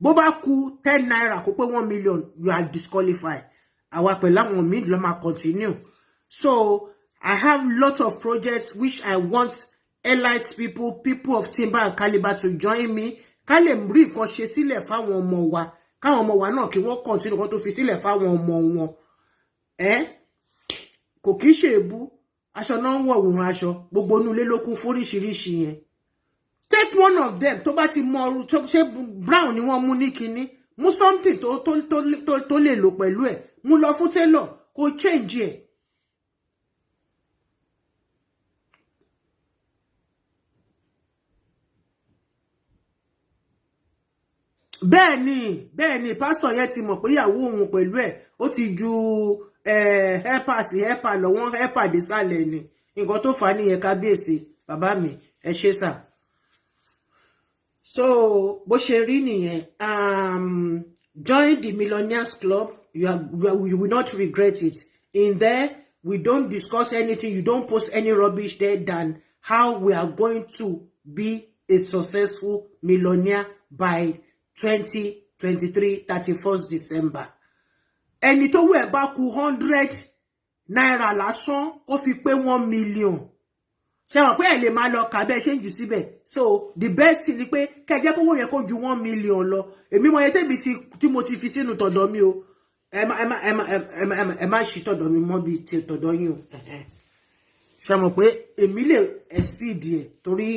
bó bá kù 10 naira kó pé 1 million, you are disqualified. Àwa pẹ̀lú àwọn míì ló máa continue. So I have lot of projects which I want elite people of timber and caliber to join me. Ká lè rí nǹkan ṣe sílẹ̀ fáwọn ọmọ wa. Káwọn ọmọ wa náà kí wọ́n continue kan tó fi sílẹ̀ fáwọn ọmọ wọn. Kò kìí ṣe èbú. Aṣọ náà ń wọ̀ wùn aṣọ. Gbogbo inú ilé ló kún fóríṣiríṣi yẹn. Take one of them. Tó bá ti mọ ṣe brown ni wọ́n mú ní kinní. Mú something tó lè lò pẹ̀lú ẹ̀. Mú lọ fún tailor. Kò change ẹ̀. Bẹ́ẹ̀ni pastor yẹn ti mọ̀ pé ìyàwó òun pẹ̀lú ẹ̀ ó ti ju helper lọ, wọ́n helper dé sálẹ̀ ni. Nǹkan tó fà nìyẹn kábíyèsí bàbá mi, ẹ ṣé sà. So bó ṣe rí nìyẹn. Join the Millionaires Club. You will not regret it. In there, we don't discuss anything. You don't post any rubbish there than how we are going to be a successful millionaire by 2023, 31st December. Ẹni tó wẹ̀ bá kù 100 naira lásán, ó fi pé 1 million. Ṣé wọ́n pé ẹ lè máa lọ kà bẹ́ẹ̀ ṣe ń jù síbẹ̀. So the best thing ni pé kẹ́jẹ́ kówó yẹn kó ju 1 million lọ. Èmi mọ iye tẹ́bi tí mo ti fi sínú tọ̀dọ̀ mi o. Ẹ má ṣí tọ̀dọ̀ mi mọ́ bí ti tọ̀dọ̀ yín o. Ṣé mọ̀ pé èmi lè exceed ẹ̀ torí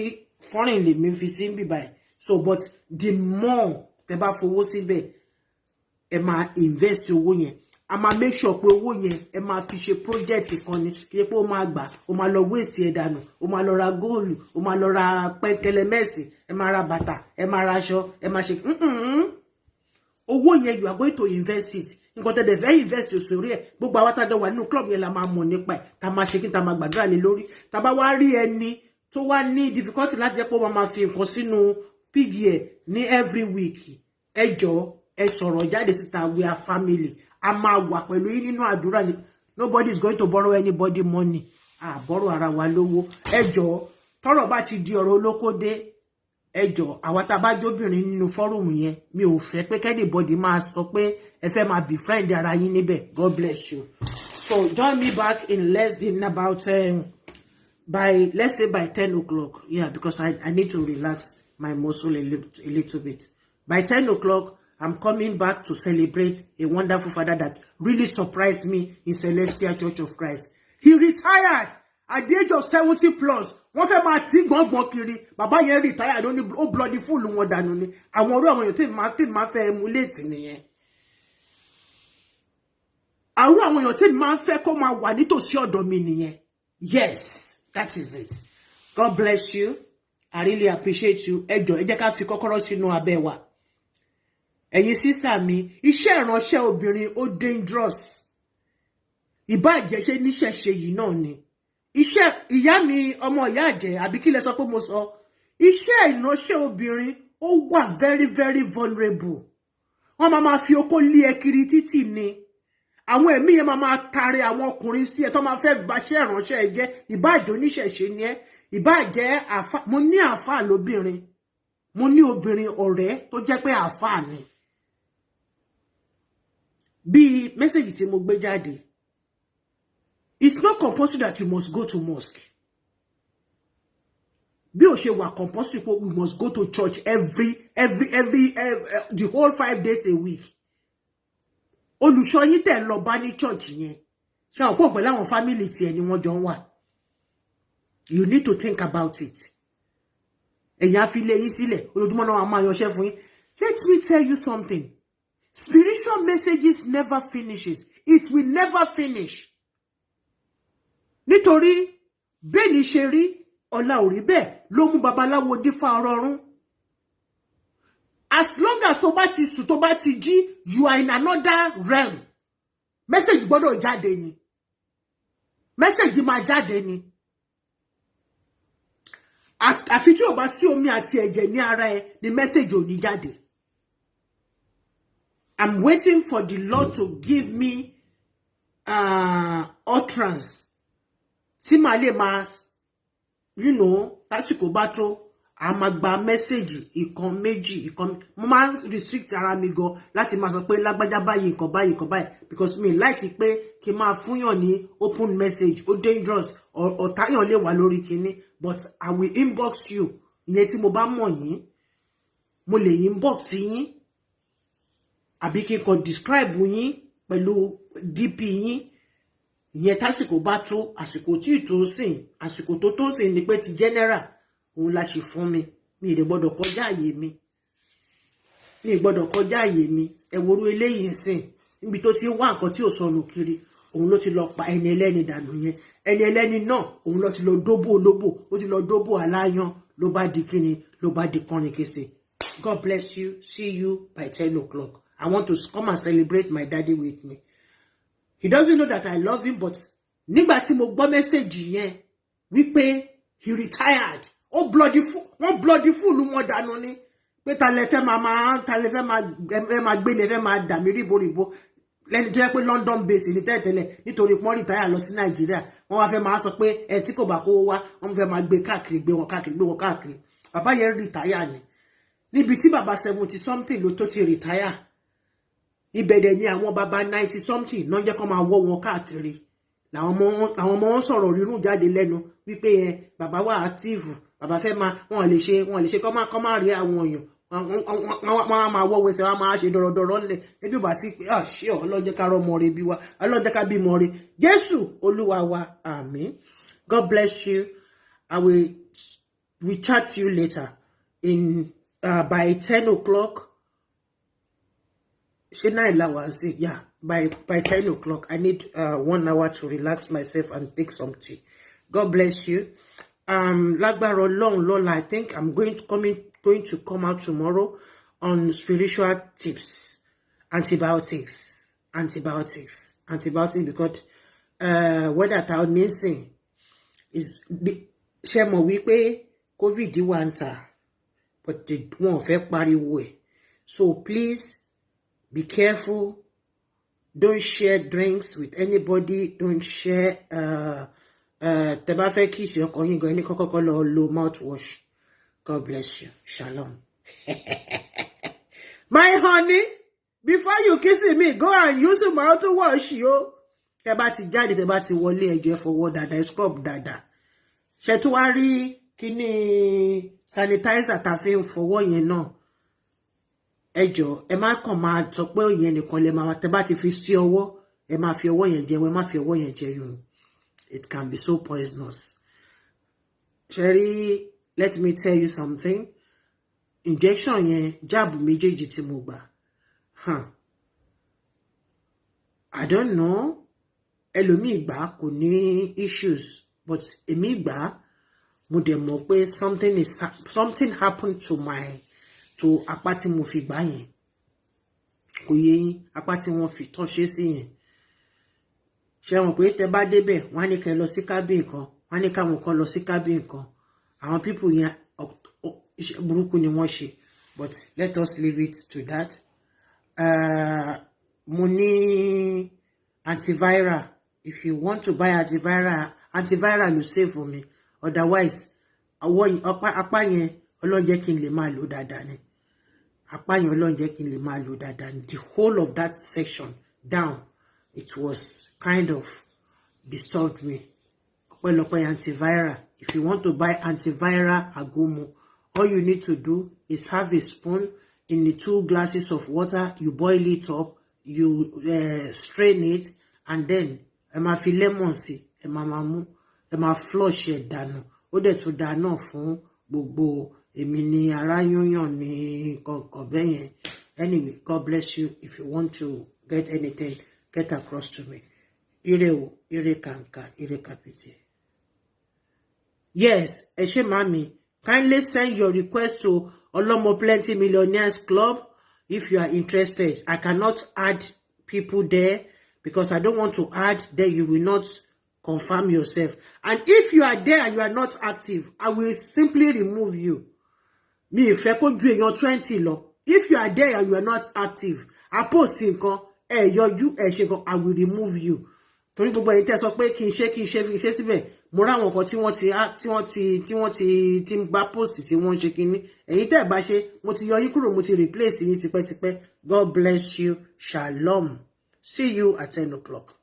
foreign lè mi fi sí ń bì báyìí. So but the more tẹ́ bá fowó síbẹ̀, ẹ máa invest owó yẹn. a máa make sure pé owó yẹn ẹ máa fi ṣe project kan ni kí pé ó máa gbà ó máa lọ waste ẹ dànù ó máa lọ ra góòlù ó máa lọ ra pẹ́kẹ́lẹ́ mẹ́sì ẹ máa ra bàtà ẹ máa ra aṣọ ẹ máa ṣe owó yẹn you are going to invest it nǹkan tẹ́ dẹ̀ fẹ́ invest sórí ẹ̀ gbogbo àwọn tá a jọ wà nínú club yẹn la máa mọ̀ nípa ẹ̀ tá a máa ṣe kí tá a máa gbàdúrà lé lórí tá a bá wá rí ẹni tó wá ní difficulty láti jẹ́ pé wọ́n máa fi nǹkan sínú piggy ẹ̀ ní every week ẹ jọ̀ọ́ ẹ sọ̀rọ̀ jáde síta we are family a máa wà pẹ̀lú yín nínú àdúrà ni nobody is going to borrow anybody money borrow ara wa lówó ẹ jọ̀ọ́ tọ́rọ̀ bá ti di ọ̀rọ̀ olókódé ẹ jọ̀ọ́ àwa tá bá jóbìnrin nínú forum yẹn mi ò fẹ́ pé anybody máa sọ pé ẹ fẹ́ máa befriend ara yín níbẹ̀. God bless you. So join me back in less than about by let's say by 10 o'clock. Yeah, because I need to relax my muscle a little bit. By 10 o'clock, I'm coming back to celebrate a wonderful father that really surprised me in Celestial Church of Christ. He retired at the age of 70 plus. Wọ́n fẹ́ máa tí gbọ́ngbọ́n kiri. Bàbá yẹn retired ó bloody full wọn dànù ni. Àwọn ọ̀rọ̀ àwọn èèyàn tí máa fẹ́ emulate nìyẹn. Àwọn èèyàn tí máa fẹ́ kó máa wà nítòsí ọ̀dọ̀ mi nìyẹn. Yes, that is it. God bless you. I really appreciate you. Ẹ jọ̀ọ́ ẹ jẹ́ ká fi kọ́kọ́rọ́ sínú abẹ́ wa. Ẹ̀yin sister mi, iṣẹ́ ìránṣẹ́ obìnrin ó dangerous. Ìbá ìjẹ́ṣe níṣẹ̀ṣe yìí náà ni. Iṣẹ́ ìyá mi ọmọ ìyá àjẹ́ àbí kí lẹ sọ pé mo sọ. Iṣẹ́ ìránṣẹ́ obìnrin ó wà very very vulnerable. Wọ́n máa fi okó lé ẹ kiri títì ni. Àwọn ẹ̀mí yẹn máa tare àwọn ọkùnrin sí ẹ tó máa fẹ́ baṣẹ́ ìránṣẹ́ ẹ jẹ́. Ìbá ìjọ níṣẹ̀ṣe ni ẹ. Ìbá jẹ́ àfà mo ní àfà lóbìnrin. Mo ní obìnrin ọ̀rẹ́ tó jẹ́ pé àfà ni. Bí message tí mo gbé jáde. It's not compulsory that you must go to mosque. Bí ó ṣe wà compulsory we must go to church every the whole 5 days a week. Olùṣọ́ yín tẹ́ lọ bá ní church yẹn. Ṣé o pọ̀ pẹ̀lú àwọn family tí ẹni wọ́n jọ ń wà. You need to think about it. Ẹ̀yin fi lé yín sílẹ̀ ojoojúmọ́ náà máa yanṣẹ́ fún yín. Let me tell you something. Spiritual messages never finishes. It will never finish. Nítorí bẹ́ẹ̀ ni ṣe rí ọ̀la ò rí bẹ́ẹ̀ ló mú babaláwo dífá ọrọ̀run. As long as tó bá ti sùn tó bá ti jí, you are in another realm. Message gbọ́dọ̀ jáde ni. Message máa jáde ni. Àfi tí ó bá sí omi àti ẹ̀jẹ̀ ní ara ẹ ni message ò ní jáde. I'm waiting for the Lord to give me utterance. Tí màá lè máa, you know, lásìkò bá tó, a máa gba message ìkan méjì, ìkan mo máa restrict ara mi gan láti máa sọ pé lágbájá báyìí nǹkan báyìí because me like pé kí máa fúnyàn ní open message ó dangerous or táyàn lè wà lórí kíní but I will inbox you. Ìyẹn tí mo bá mọ̀ yín, mo lè inbox yín. Àbí kí n kàn describe yín pẹ̀lú DP yín. Ìyẹn tásìkò bá tó, àsìkò tí tó sìn, àsìkò tó sìn ni pé ti general òun la ṣe fún mi. Mi ì gbọ́dọ̀ kọjá àyè mi. Mi ì gbọ́dọ̀ kọjá àyè mi. Ẹ worú eléyìí ńsìn. Níbi tó ti wá nǹkan tí ò sọnù kiri, òun ló ti lọ pa ẹni ẹlẹ́ni dànù yẹn. Ẹni ẹlẹ́ni náà, òun ló ti lọ dóbò olóbò, ó ti lọ dóbò aláyán, ló bá di kíni, ló bá di kọrin kése. God bless you. See you by 10 o'clock. I want to come and celebrate my daddy with me. He doesn't know that I love him, but nígbà tí mo gbọ́ message yẹn wípé he retired. Oh bloody fool, one bloody fool wọn dànù ni. Pé ta lẹ fẹ́ máa gbé ni fẹ́ máa dà mí ríboríbo. Lẹ́ni tó yẹ pé London base ni tẹ́lẹ̀ nítorí pọ́n retire lọ sí Nàìjíríà. Wọ́n wá fẹ́ máa sọ pé ẹ tí kò bá kó wá, wọ́n fẹ́ máa gbé wọn káàkiri. Bàbá yẹn retire ni. Níbi tí bàbá 70 something ló tó ti retire. Ibẹ̀dẹ̀ ni àwọn bàbá 90 something náà jẹ́ kó máa wọ́ wọn káàkiri. Làwọn ọmọ wọn sọ̀rọ̀ rírùn jáde lẹ́nu wípé bàbá wà active, bàbá fẹ́ máa wọ́n lè ṣe kó máa rí àwọn èèyàn. Wọ́n máa wọ́ wẹ́sẹ̀, wọ́n máa ṣe dọ̀rọ̀dọ̀rọ̀ ńlẹ̀. Ẹbí bá sí pé ṣé ọlọ́jẹ́ ká rọ́mọ rẹ bí wa, ọlọ́jẹ́ ká bímọ rẹ. Jésù Olúwa wa, àmín. God bless you. We chat you later by 10 o'clock. Ṣé 9 la wá sí? Yeah, by 10 o'clock. I need 1 hour to relax myself and take some tea. God bless you. Lágbára Ọlọ́run lọ́la, I think I'm going to come out tomorrow on spiritual tips, antibiotics, because whether that missing is ṣé mọ̀ wípé COVID wà ń tà, but wọ́n fẹ́ pariwo ẹ̀. So please be careful. Don't share drinks with anybody. Don't share tẹ́ bá fẹ́ kiss ọkọ yín gan ní kọ́kọ́ lọ lo mouthwash. God bless you. Shalom. My honey, before you kiss me, go and use a mouthwash, yo. Tẹ́ bá ti jáde, tẹ́ bá ti wọlé, ẹ jẹ́ fọwọ́ dáadáa, scrub dáadáa. Ṣé tó wá rí kíní sanitizer tá fi ń fọwọ́ yẹn náà. Ẹ jọ̀ọ́, ẹ má kàn máa sọ pé ìyẹn nìkan lẹ máa tẹ́ bá ti fi sí ọwọ́, ẹ má fi ọwọ́ yẹn jẹun, ẹ má fi ọwọ́ yẹn jẹun. It can be so poisonous. Sherry, let me tell you something. Injection yẹn, jab méjèèjì tí mo gbà. I don't know. Ẹlòmíì gbà kò ní issues, but èmi gbà mo dẹ̀ mọ̀ pé something happened to apá tí mo fi gbà yẹn. Kò yé yín, apá tí wọ́n fi tán ṣe sí yẹn. Ṣé wọ́n pé tẹ́ bá débẹ̀, wọ́n á ní kẹ́ lọ sí cabin kan, wọ́n á ní káwọn kan lọ sí cabin kan. Àwọn people yẹn burúkú ni wọ́n ṣe, but let us leave it to that. Mo ní antiviral. If you want to buy antiviral ló save for me. Otherwise, apá yẹn Ọlọ́run jẹ́ kí n lè máa lò dáadáa ni. Apá yẹn Ọlọ́run jẹ́ kí n lè máa lò dáadáa ni. The whole of that section down, it was kind of disturbed me. Ọpẹ́lọpẹ́ antiviral. If you want to buy antiviral agomo, all you need to do is have a spoon in the 2 glasses of water. You boil it up, you strain it, and then ẹ máa fi lemon sí, ẹ máa mú, ẹ máa flush ẹ̀ dànù. Ó dẹ̀ tún dà náà fún gbogbo èmi ní ara yúnyàn ní kankan bẹ́yẹn. Anyway, God bless you. If you want to get anything, get across to me. Ire o, ire kanka, ire kapite. Yes, Eshe Mami, kindly send your request to Olomoplenty Millionaires Club if you are interested. I cannot add people there because I don't want to add there. You will not confirm yourself. And if you are there and you are not active, I will simply remove you. Mi fẹ́ kó ju èèyàn 20 lọ. If you are there and you are not active, I post nǹkan, yọjú, ṣe nǹkan, I will remove you. Torí gbogbo ẹ̀yin tẹ́ sọ pé kí n ṣe síbẹ̀. Mo ra àwọn kan tí wọ́n ti ń gba post tí wọ́n ṣe kíní. Ẹ̀yin tẹ́ bá ṣe, mo ti yọ yín kúrò, mo ti replace yín tipẹ́tipẹ́. God bless you. Shalom. See you at 10 o'clock.